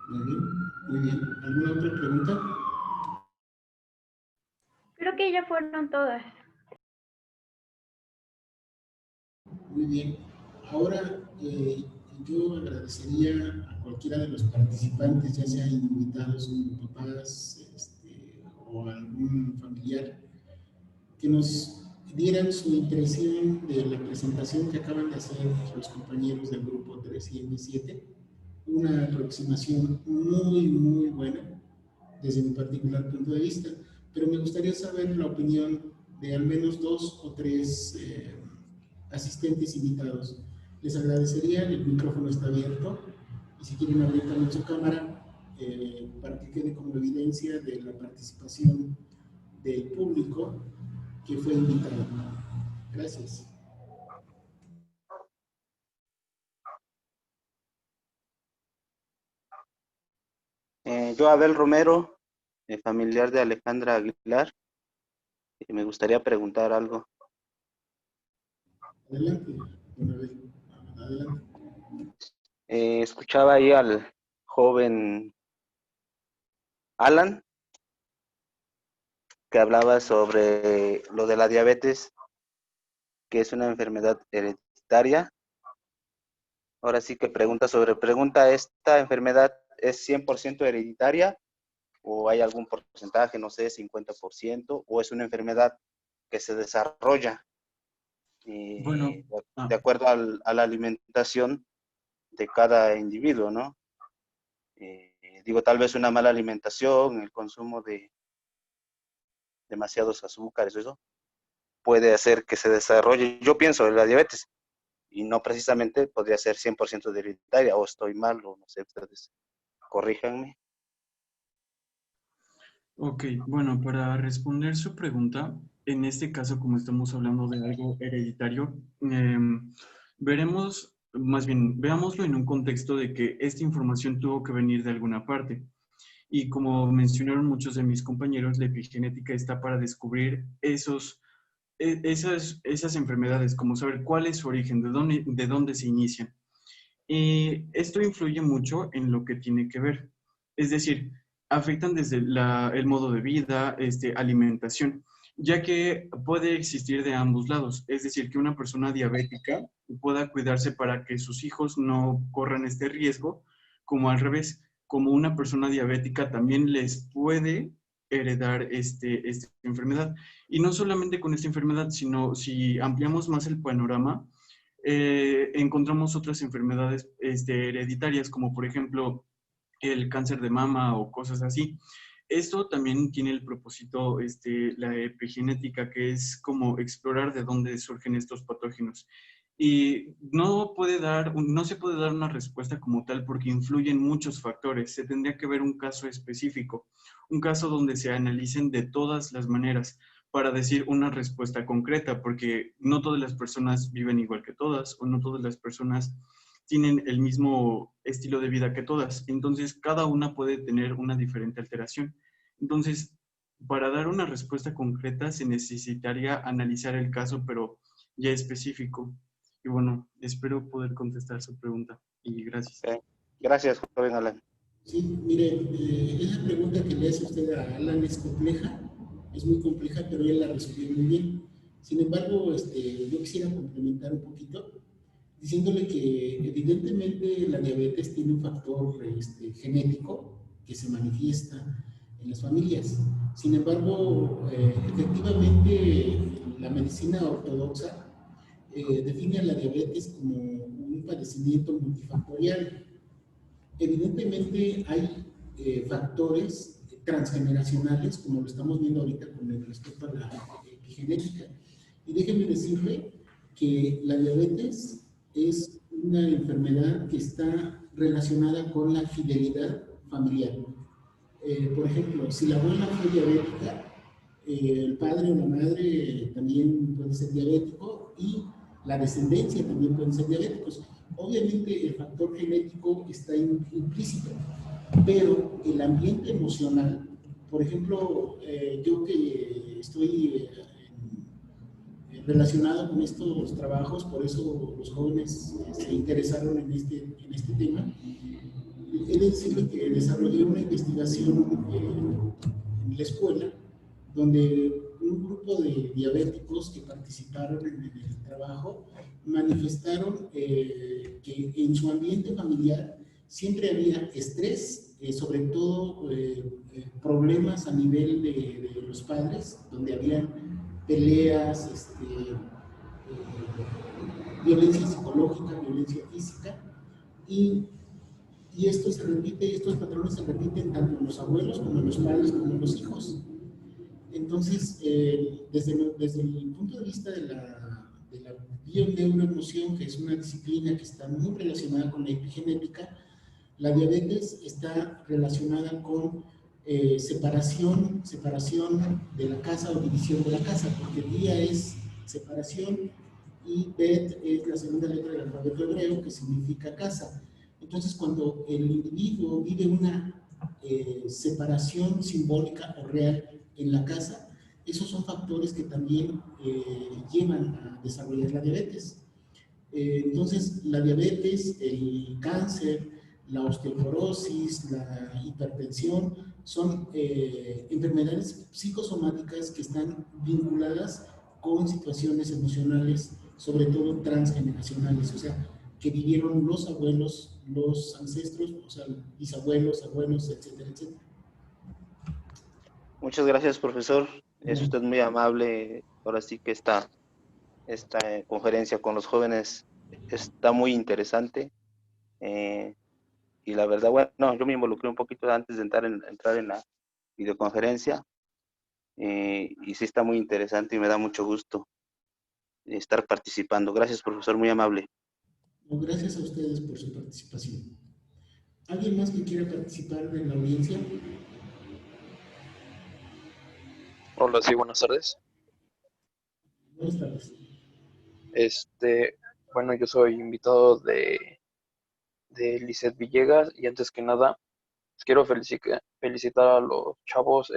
Muy bien, muy bien. ¿Alguna otra pregunta? Creo que ya fueron todas. Muy bien. Ahora yo agradecería a cualquiera de los participantes, ya sean invitados como papás o algún familiar, que nos dieran su impresión de la presentación que acaban de hacer los compañeros del grupo 3 y M7. Una aproximación muy, muy buena desde mi particular punto de vista, pero me gustaría saber la opinión de al menos 2 o 3 asistentes invitados. Les agradecería, el micrófono está abierto, y si quieren abrir también su cámara para que quede como evidencia de la participación del público que fue invitado. Gracias. Yo, Abel Romero, familiar de Alejandra Aguilar, me gustaría preguntar algo. Adelante, don Abel. Adelante. Escuchaba ahí al joven Alan, que hablaba sobre lo de la diabetes, que es una enfermedad hereditaria. Ahora sí que pregunta, ¿esta enfermedad es 100% hereditaria o hay algún porcentaje, no sé, 50%, o es una enfermedad que se desarrolla de acuerdo a la alimentación de cada individuo, ¿no? Digo, tal vez una mala alimentación, el consumo de demasiados azúcares, eso puede hacer que se desarrolle, yo pienso, en la diabetes, y no precisamente podría ser 100% hereditaria, o estoy mal, o no sé, ustedes corríjanme. Ok, bueno, para responder su pregunta, en este caso, como estamos hablando de algo hereditario, veámoslo en un contexto de que esta información tuvo que venir de alguna parte. Y como mencionaron muchos de mis compañeros, la epigenética está para descubrir esas enfermedades, como saber cuál es su origen, de dónde se inician. Y esto influye mucho en lo que tiene que ver. Es decir, afectan desde el modo de vida, alimentación, ya que puede existir de ambos lados. Es decir, que una persona diabética pueda cuidarse para que sus hijos no corran este riesgo, como al revés, como una persona diabética también les puede heredar esta enfermedad. Y no solamente con esta enfermedad, sino si ampliamos más el panorama, encontramos otras enfermedades hereditarias, como por ejemplo el cáncer de mama o cosas así. Esto también tiene el propósito, la epigenética, que es como explorar de dónde surgen estos patógenos. Y no se puede dar una respuesta como tal porque influyen muchos factores. Se tendría que ver un caso específico, un caso donde se analicen de todas las maneras para decir una respuesta concreta, porque no todas las personas viven igual que todas, o no todas las personas tienen el mismo estilo de vida que todas. Entonces, cada una puede tener una diferente alteración. Entonces, para dar una respuesta concreta se necesitaría analizar el caso, pero ya específico. Y bueno, espero poder contestar su pregunta. Y gracias. Gracias, joven Alan. Sí, mire, esa pregunta que le hace usted a Alan es compleja, es muy compleja, pero él la resolvió muy bien. Sin embargo, yo quisiera complementar un poquito, diciéndole que evidentemente la diabetes tiene un factor genético que se manifiesta en las familias. Sin embargo, efectivamente, la medicina ortodoxa define a la diabetes como un padecimiento multifactorial. Evidentemente hay factores transgeneracionales, como lo estamos viendo ahorita con respecto a la epigenética. Y déjenme decirle que la diabetes es una enfermedad que está relacionada con la fidelidad familiar. Por ejemplo, si la abuela fue diabética, el padre o la madre también puede ser diabético y la descendencia también pueden ser diabéticos. Obviamente el factor genético está implícito, pero el ambiente emocional, por ejemplo, yo que estoy relacionado con estos trabajos, por eso los jóvenes se interesaron en este tema. He de decirle que desarrollé una investigación en la escuela, donde un grupo de diabéticos que participaron en el trabajo manifestaron que en su ambiente familiar siempre había estrés, sobre todo problemas a nivel de los padres, donde había peleas, violencia psicológica, violencia física, y esto se repite, estos patrones se repiten tanto en los abuelos como en los padres como en los hijos. Entonces, desde el punto de vista de la bioneuroemoción, que es una disciplina que está muy relacionada con la epigenética, la diabetes está relacionada con separación de la casa o división de la casa, porque día es separación y bet es la segunda letra del alfabeto hebreo, que significa casa. Entonces, cuando el individuo vive una separación simbólica o real en la casa, esos son factores que también llevan a desarrollar la diabetes. Entonces, la diabetes, el cáncer, la osteoporosis, la hipertensión, son enfermedades psicosomáticas que están vinculadas con situaciones emocionales, sobre todo transgeneracionales, o sea, que vivieron los abuelos, los ancestros, o sea, bisabuelos, abuelos, etcétera, etcétera. Muchas gracias, profesor. Es usted muy amable. Ahora sí que esta conferencia con los jóvenes está muy interesante. Y la verdad, bueno, yo me involucré un poquito antes de entrar en la videoconferencia. Y sí está muy interesante y me da mucho gusto estar participando. Gracias, profesor, muy amable. Gracias a ustedes por su participación. ¿Alguien más que quiera participar en la audiencia? Hola, sí, buenas tardes. Buenas tardes. Bueno, yo soy invitado de Lizeth Villegas y antes que nada quiero felicitar a los chavos.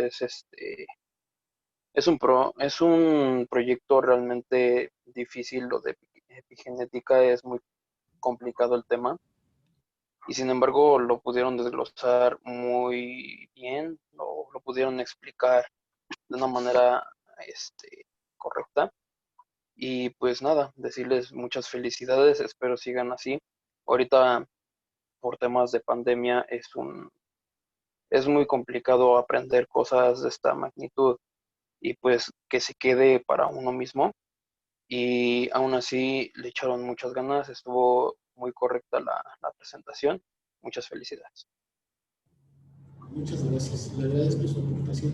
Es un proyecto realmente difícil. Lo de epigenética es muy complicado el tema y sin embargo lo pudieron desglosar muy bien, lo pudieron explicar de una manera correcta. Y pues nada, decirles muchas felicidades, espero sigan así. Ahorita por temas de pandemia es muy complicado aprender cosas de esta magnitud y pues que se quede para uno mismo. Y aún así le echaron muchas ganas, estuvo muy correcta la presentación. Muchas felicidades. Muchas gracias, le agradezco su aportación.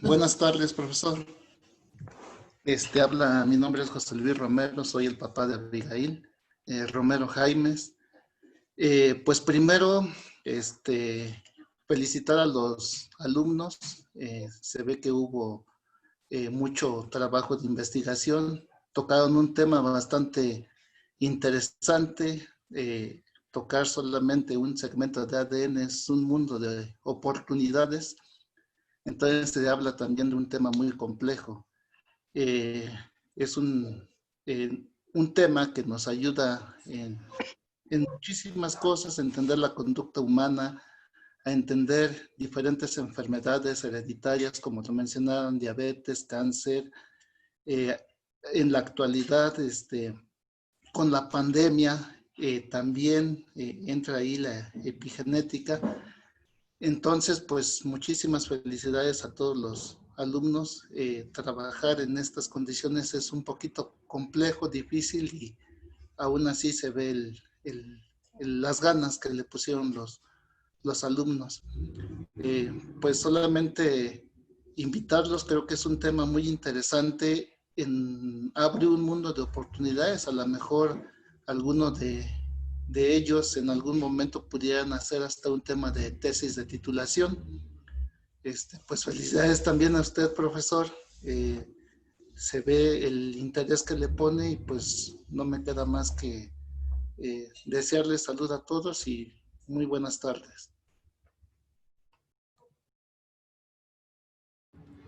Buenas tardes, profesor. Mi nombre es José Luis Romero, soy el papá de Abigail Romero Jaimes. Pues primero, felicitar a los alumnos. Se ve que hubo mucho trabajo de investigación. Tocaron un tema bastante interesante. Tocar solamente un segmento de ADN es un mundo de oportunidades. Entonces se habla también de un tema muy complejo. Es un tema que nos ayuda en muchísimas cosas, a entender la conducta humana, a entender diferentes enfermedades hereditarias, como lo mencionaron, diabetes, cáncer. En la actualidad, con la pandemia, también entra ahí la epigenética. Entonces, pues muchísimas felicidades a todos los alumnos. Trabajar en estas condiciones es un poquito complejo, difícil, y aún así se ve las ganas que le pusieron los alumnos. Pues solamente invitarlos, creo que es un tema muy interesante, abre un mundo de oportunidades. A lo mejor algunos de ellos en algún momento pudieran hacer hasta un tema de tesis de titulación. Pues felicidades también a usted, profesor. se ve el interés que le pone y pues no me queda más que desearles salud a todos y muy buenas tardes.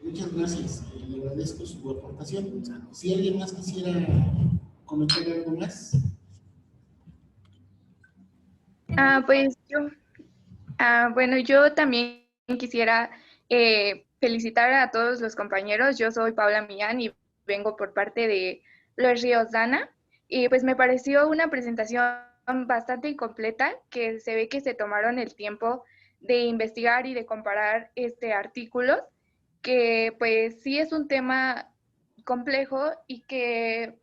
Muchas gracias, le agradezco su aportación. Si alguien más quisiera comentar algo más. Pues yo, bueno, yo también quisiera felicitar a todos los compañeros. Yo soy Paula Millán y vengo por parte de Los Ríos Dana. Y pues me pareció una presentación bastante incompleta, que se ve que se tomaron el tiempo de investigar y de comparar artículos, que pues sí es un tema complejo y que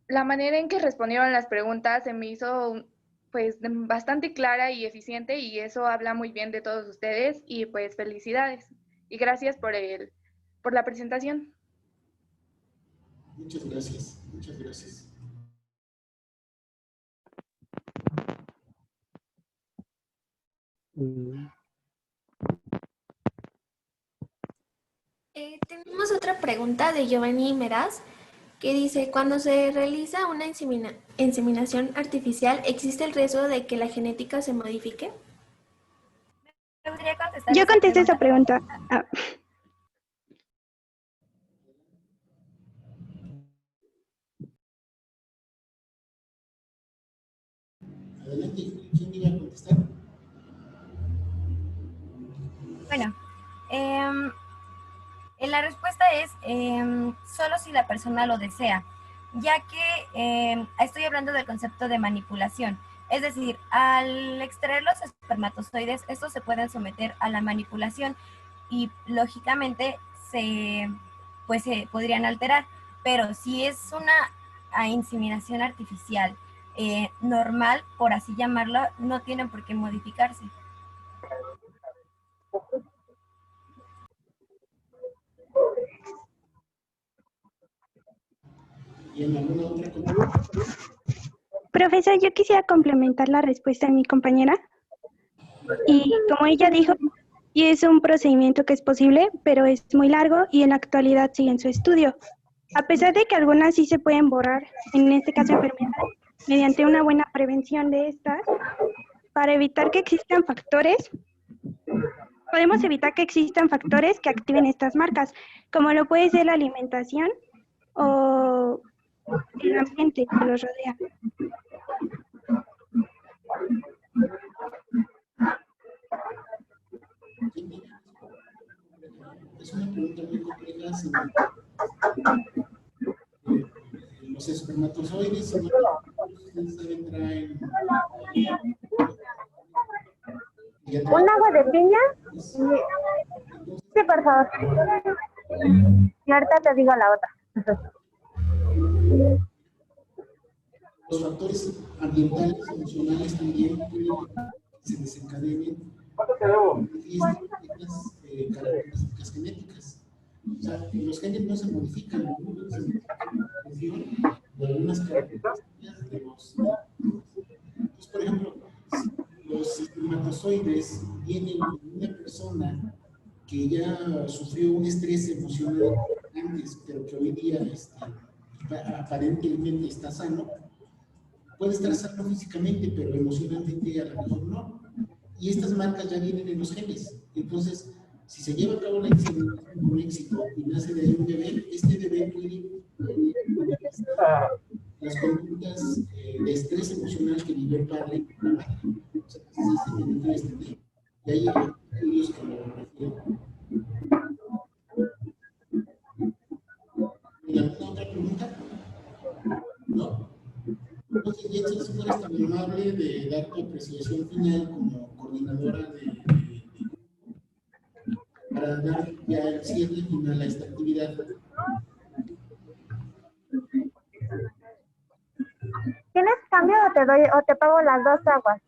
la manera en que respondieron las preguntas se me hizo pues bastante clara y eficiente, y eso habla muy bien de todos ustedes, y pues felicidades y gracias por la presentación. Muchas gracias, muchas gracias. Tenemos otra pregunta de Giovanni Meraz, que dice, cuando se realiza una inseminación artificial, ¿existe el riesgo de que la genética se modifique? Yo contesté esa pregunta. Adelante, ¿quién iba a contestar? Bueno, la respuesta es solo si la persona lo desea, ya que estoy hablando del concepto de manipulación. Es decir, al extraer los espermatozoides, estos se pueden someter a la manipulación y lógicamente se podrían alterar. Pero si es una inseminación artificial normal, por así llamarlo, no tienen por qué modificarse. Profesor, yo quisiera complementar la respuesta de mi compañera. Y como ella dijo, y es un procedimiento que es posible, pero es muy largo y en la actualidad sigue en su estudio. A pesar de que algunas sí se pueden borrar, en este caso enfermedades, mediante una buena prevención de estas, para evitar que existan factores, podemos evitar que existan factores que activen estas marcas, como lo puede ser la alimentación o el ambiente que los rodea. Es una pregunta muy compleja. Los espermatozoides, ustedes saben, traen... ¿Un agua de piña? Sí, por favor. Y ahorita te digo la otra. Los factores ambientales, emocionales también pueden que se desencadenen estas características genéticas. O sea, los genes no se modifican, lo único que se modifica es la expresión de algunas características de los... Entonces, por ejemplo, si los espermatozoides vienen de una persona que ya sufrió un estrés emocional antes, pero que hoy día aparentemente está sano, puede estar sano físicamente, pero emocionalmente a lo mejor no. Y estas marcas ya vienen en los genes. Entonces, si se lleva a cabo la inseminación con éxito y nace de ahí un bebé, este bebé puede manifestar las conductas de estrés emocional que vivió el padre y la madre. O sea, sí se tiene que extender. Y hay estudios que lo refieren. ¿Alguna otra pregunta? ¿No? Entonces, Jensen, si fueras tan amable de dar tu apreciación final como coordinadora para dar ya el cierre final a esta actividad. ¿Tienes cambio o te pago las dos aguas?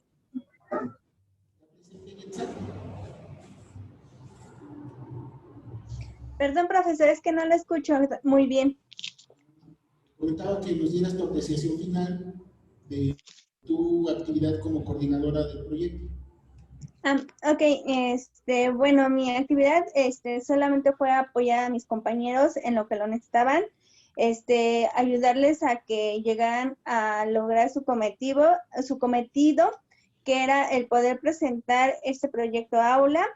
Perdón, profesor, es que no lo escucho muy bien. Comentaba que nos dieras tu apreciación final de tu actividad como coordinadora del proyecto. Ok, bueno, mi actividad solamente fue apoyar a mis compañeros en lo que lo necesitaban, ayudarles a que llegaran a lograr su cometido, que era el poder presentar este proyecto aula,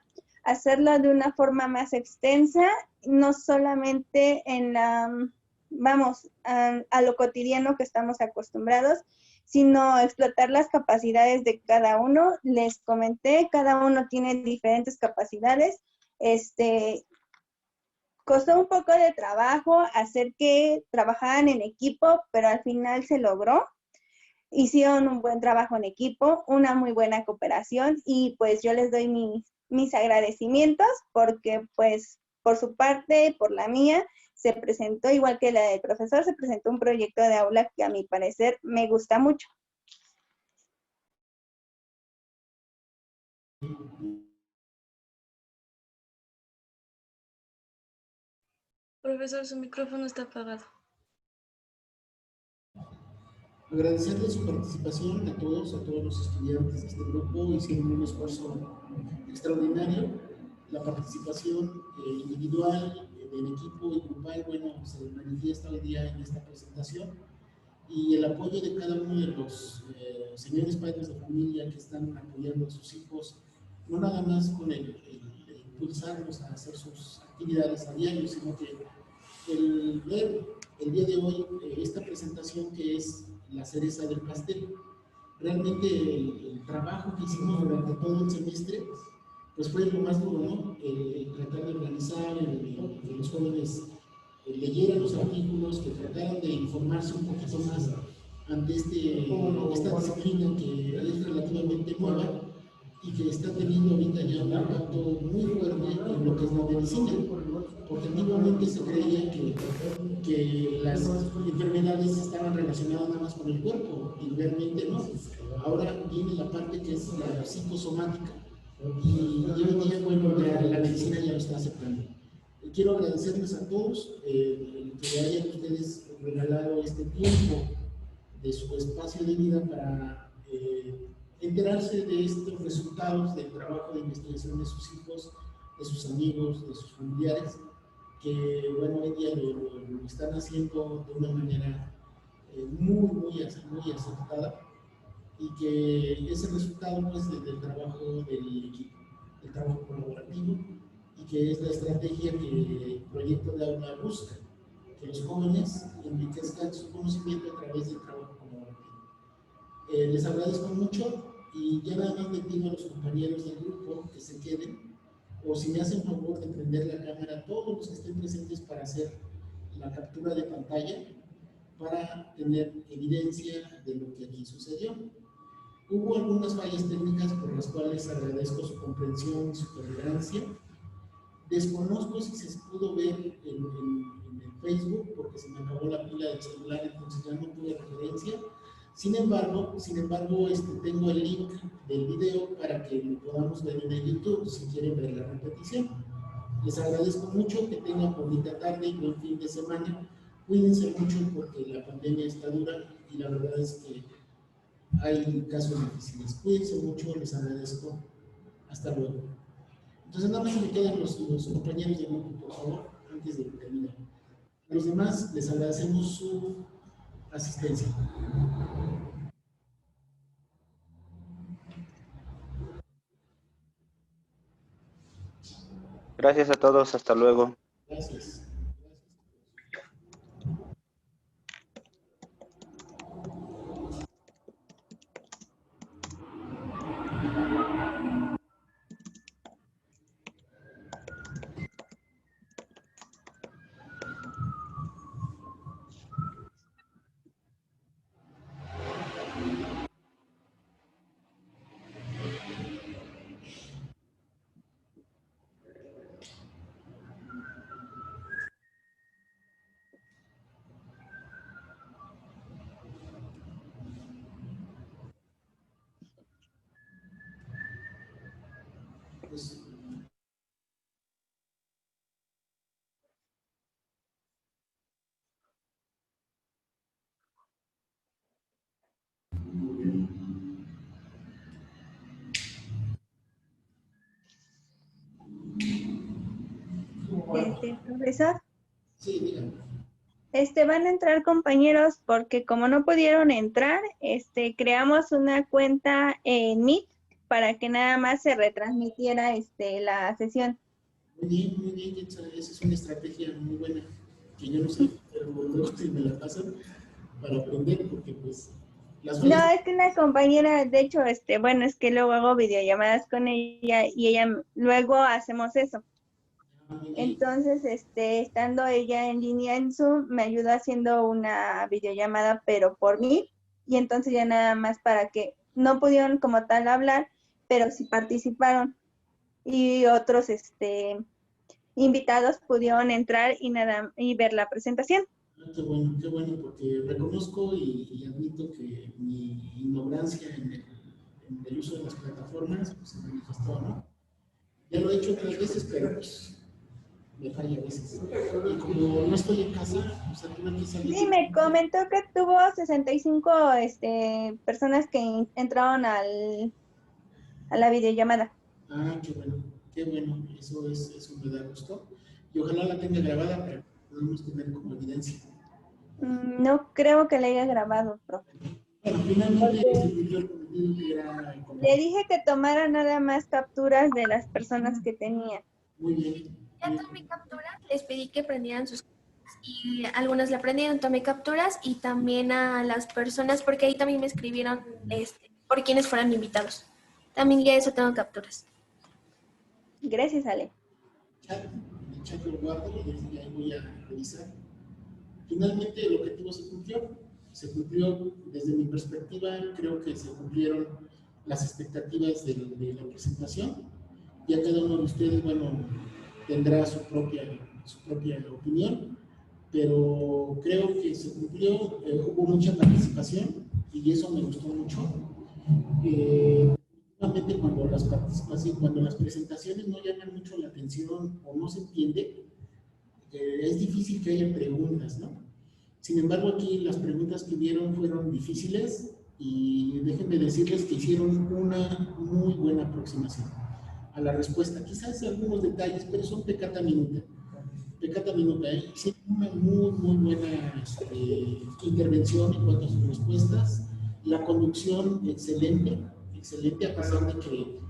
hacerlo de una forma más extensa, no solamente en a lo cotidiano que estamos acostumbrados, sino explotar las capacidades de cada uno. Les comenté, cada uno tiene diferentes capacidades. Costó un poco de trabajo hacer que trabajaran en equipo, pero al final se logró. Hicieron un buen trabajo en equipo, una muy buena cooperación y pues yo les doy mis agradecimientos porque pues por su parte y por la mía se presentó, igual que la del profesor, se presentó un proyecto de aula que a mi parecer me gusta mucho. Profesor, su micrófono está apagado. Agradecerles su participación a todos los estudiantes de este grupo. Hicieron un esfuerzo extraordinario. La participación individual, en equipo y grupal, bueno, se manifiesta hoy día en esta presentación. Y el apoyo de cada uno de los señores padres de familia que están apoyando a sus hijos, no nada más con el impulsarlos a hacer sus actividades a diario, sino que el ver el día de hoy esta presentación que es la cereza del pastel. Realmente el trabajo que hicimos durante todo el semestre pues fue lo más duro, ¿no? Tratar de organizar, que los jóvenes leyeran los artículos, que trataran de informarse un poquito más ante esta disciplina que es relativamente nueva y que está teniendo ahorita ya un impacto muy fuerte en lo que es la medicina, porque antiguamente se creía que las enfermedades estaban relacionadas nada más con el cuerpo, y realmente no. Ahora viene la parte que es la psicosomática, y hoy día, bueno, la medicina ya lo está aceptando. Quiero agradecerles a todos que hayan ustedes regalado este tiempo de su espacio de vida para enterarse de estos resultados del trabajo de investigación de sus hijos, de sus amigos, de sus familiares, que bueno, hoy día lo están haciendo de una manera muy acertada, y que es el resultado pues, del trabajo del equipo, del trabajo colaborativo, y que es la estrategia que el proyecto de aula busca, que los jóvenes enriquezcan su conocimiento a través del trabajo colaborativo. Les agradezco mucho y ya nada más les pido a los compañeros del grupo que se queden, o si me hacen favor de prender la cámara, todos los que estén presentes para hacer la captura de pantalla, para tener evidencia de lo que aquí sucedió. Hubo algunas fallas técnicas por las cuales agradezco su comprensión y su tolerancia. Desconozco si se pudo ver en el Facebook porque se me acabó la pila del celular, entonces ya no tuve referencia. Sin embargo, tengo el link del video para que lo podamos ver en el YouTube si quieren ver la repetición. Les agradezco mucho, que tengan bonita tarde y buen fin de semana. Cuídense mucho porque la pandemia está dura y la verdad es que hay casos difíciles. Cuídense mucho, les agradezco. Hasta luego. Entonces, nada más se me quedan los compañeros de grupo, por favor, antes de terminar. A los demás les agradecemos su asistencia. Gracias a todos, hasta luego. Gracias. Profesor, Sí, dígame. van a entrar compañeros porque como no pudieron entrar, creamos una cuenta en Meet para que nada más se retransmitiera la sesión. Muy bien, esa es una estrategia muy buena, que yo no sé, pero luego si me la pasan para aprender, porque pues las No, fallas... es que una compañera, de hecho, bueno, es que luego hago videollamadas con ella y ella, luego hacemos eso. Entonces, estando ella en línea en Zoom, me ayudó haciendo una videollamada, pero por mí, y entonces ya nada más para que no pudieron como tal hablar, pero sí participaron. Y otros, invitados pudieron entrar y ver la presentación. Qué bueno, porque reconozco y admito que mi ignorancia en el uso de las plataformas pues, se manifestó, ¿no? Ya lo he hecho otras veces, pero pues me falla a veces. Y como no estoy en casa, o sea, tuve que salir. Sí, me comentó que tuvo 65 personas que entraron a la videollamada. Ah, qué bueno, eso me da gusto. Y ojalá la tenga grabada para que podamos tener como evidencia. No creo que le haya grabado, profe. Bueno, finalmente se cumplió el cometido que era... Le dije que tomara nada más capturas de las personas que tenía. Muy bien. Ya tomé capturas, les pedí que prendieran sus cámaras y algunas la prendieron, tomé capturas y también a las personas, porque ahí también me escribieron por quienes fueran invitados. También ya eso tengo capturas. Gracias, Ale. El chat lo guardo y desde ahí voy a revisar. Finalmente el objetivo se cumplió. Se cumplió desde mi perspectiva, creo que se cumplieron las expectativas de la presentación. Ya cada uno de ustedes, bueno, tendrá su propia opinión, pero creo que se cumplió, hubo mucha participación y eso me gustó mucho. Normalmente cuando las presentaciones no llaman mucho la atención o no se entiende, es difícil que haya preguntas, ¿no? Sin embargo, aquí las preguntas que hubieron fueron difíciles y déjenme decirles que hicieron una muy buena aproximación a la respuesta. Quizás algunos detalles, pero son peccata minuta. Peccata minuta, ¿eh? Hicieron una muy buena intervención en cuanto a sus respuestas. La conducción, excelente, a pesar de que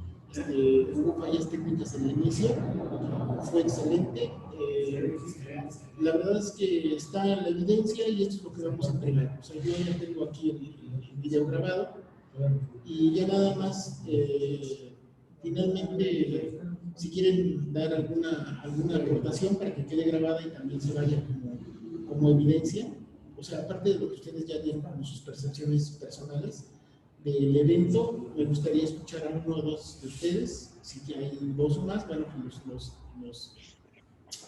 hubo fallas técnicas en el inicio, fue excelente. La verdad es que está en la evidencia y esto es lo que vamos a entregar. O sea, yo ya tengo aquí el video grabado y ya nada más, finalmente, si quieren dar alguna aportación para que quede grabada y también se vaya como evidencia, o sea, aparte de lo que ustedes ya dieron como sus percepciones personales del evento, me gustaría escuchar a uno o dos de ustedes, si hay dos o más, bueno, pues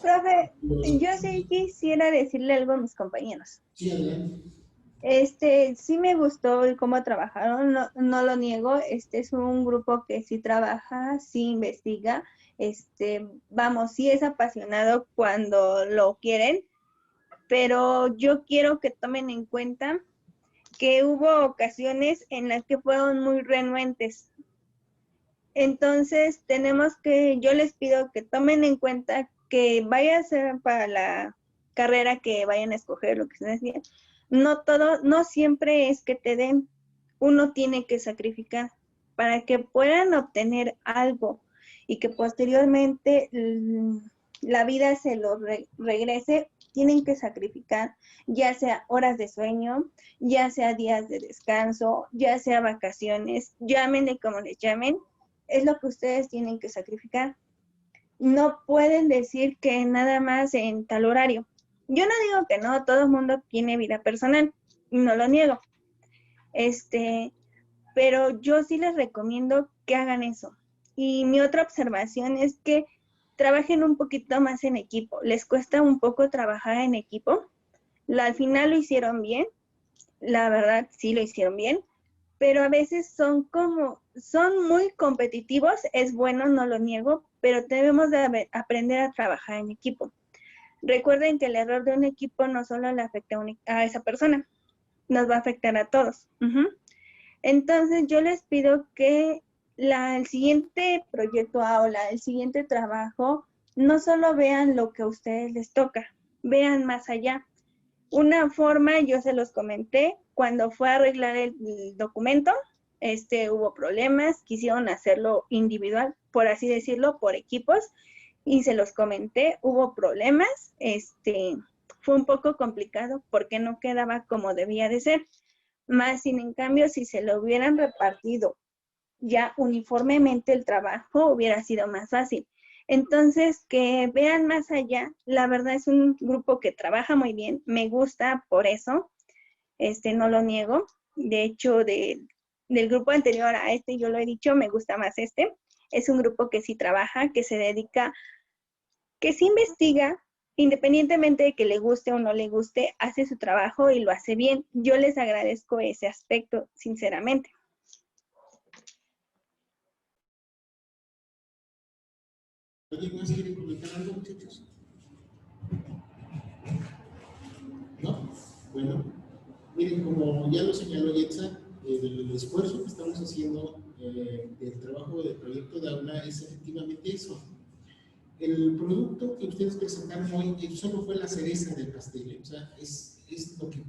Profe, yo sí quisiera decirle algo a mis compañeros. Sí, adelante. Sí me gustó el cómo trabajaron, no lo niego, es un grupo que sí trabaja, sí investiga, vamos, sí es apasionado cuando lo quieren, pero yo quiero que tomen en cuenta que hubo ocasiones en las que fueron muy renuentes. Entonces, yo les pido que tomen en cuenta que vaya a ser para la carrera que vayan a escoger, lo que ustedes digan. No siempre es que te den, uno tiene que sacrificar para que puedan obtener algo y que posteriormente la vida se lo regrese, tienen que sacrificar, ya sea horas de sueño, ya sea días de descanso, ya sea vacaciones, llámenle como les llamen, es lo que ustedes tienen que sacrificar. No pueden decir que nada más en tal horario. Yo no digo que no, todo el mundo tiene vida personal, no lo niego. Pero yo sí les recomiendo que hagan eso. Y mi otra observación es que trabajen un poquito más en equipo. Les cuesta un poco trabajar en equipo. Al final lo hicieron bien. La verdad, sí lo hicieron bien. Pero a veces son muy competitivos. Es bueno, no lo niego, pero debemos de aprender a trabajar en equipo. Recuerden que el error de un equipo no solo le afecta a esa persona, nos va a afectar a todos. Entonces yo les pido que el siguiente proyecto aula, el siguiente trabajo, no solo vean lo que a ustedes les toca, vean más allá. Una forma, yo se los comenté, cuando fue a arreglar el documento, hubo problemas, quisieron hacerlo individual, por así decirlo, por equipos, y se los comenté, hubo problemas, fue un poco complicado porque no quedaba como debía de ser, más sin en cambio, si se lo hubieran repartido ya uniformemente el trabajo, hubiera sido más fácil. Entonces, que vean más allá, la verdad es un grupo que trabaja muy bien, me gusta por eso, no lo niego. De hecho, del grupo anterior a yo lo he dicho, me gusta más es un grupo que sí trabaja, que se dedica, que sí investiga, independientemente de que le guste o no le guste, hace su trabajo y lo hace bien. Yo les agradezco ese aspecto, sinceramente. ¿Alguien más quiere comentar algo, muchachos? ¿No? Bueno, miren, como ya lo señaló Yetza, el esfuerzo que estamos haciendo del trabajo del proyecto de aula es efectivamente eso. El producto que ustedes presentaron hoy solo fue la cereza del pastel, o sea, es lo que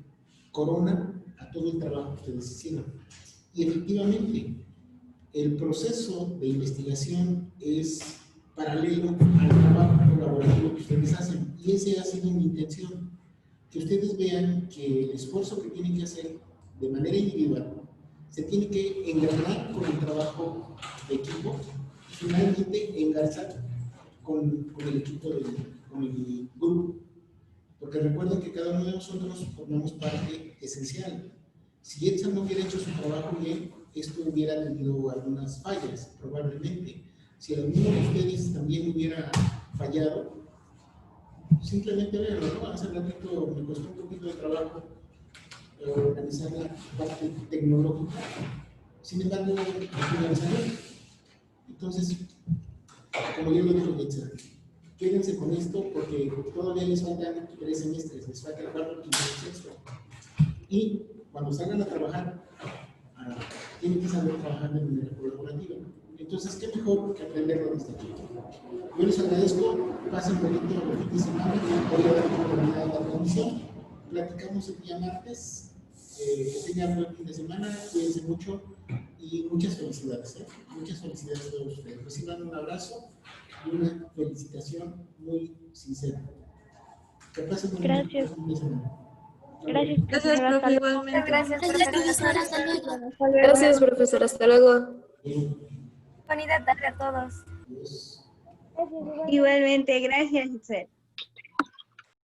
corona a todo el trabajo que ustedes hicieron. Y efectivamente, el proceso de investigación es paralelo al trabajo colaborativo que ustedes hacen, y esa ha sido mi intención, que ustedes vean que el esfuerzo que tienen que hacer de manera individual se tiene que engranar con el trabajo de equipo y finalmente engarzar con el equipo, con el grupo, porque recuerden que cada uno de nosotros formamos parte esencial. Si Yetza no hubiera hecho su trabajo bien, esto hubiera tenido algunas fallas, probablemente. Si alguno de ustedes también hubiera fallado, simplemente véanlo, ¿no? Hace ratito me costó un poquito de trabajo organizar la parte tecnológica, sin embargo, al final. Entonces, como yo lo digo, Yetza, quédense con esto porque todavía les faltan 3 semestres, les falta el cuarto, quinto y sexto. Y cuando salgan a trabajar, tienen que saber trabajar de manera colaborativa. Entonces, ¿qué mejor que aprenderlo desde aquí? Yo les agradezco, pasen bonito el fin de semana, voy a dar oportunidad de la transmisión. Platicamos el día martes, que tengan buen fin de semana, cuídense mucho y muchas felicidades, muchas felicidades a todos ustedes. Reciban un abrazo y una felicitación muy sincera. Que pasen un buen fin de semana. Gracias, Gracias, profe, igualmente. Gracias, profesor. Hasta luego. Gracias, profesor. Hasta luego. Bonita tarde a todos. Igualmente, gracias, Itzel.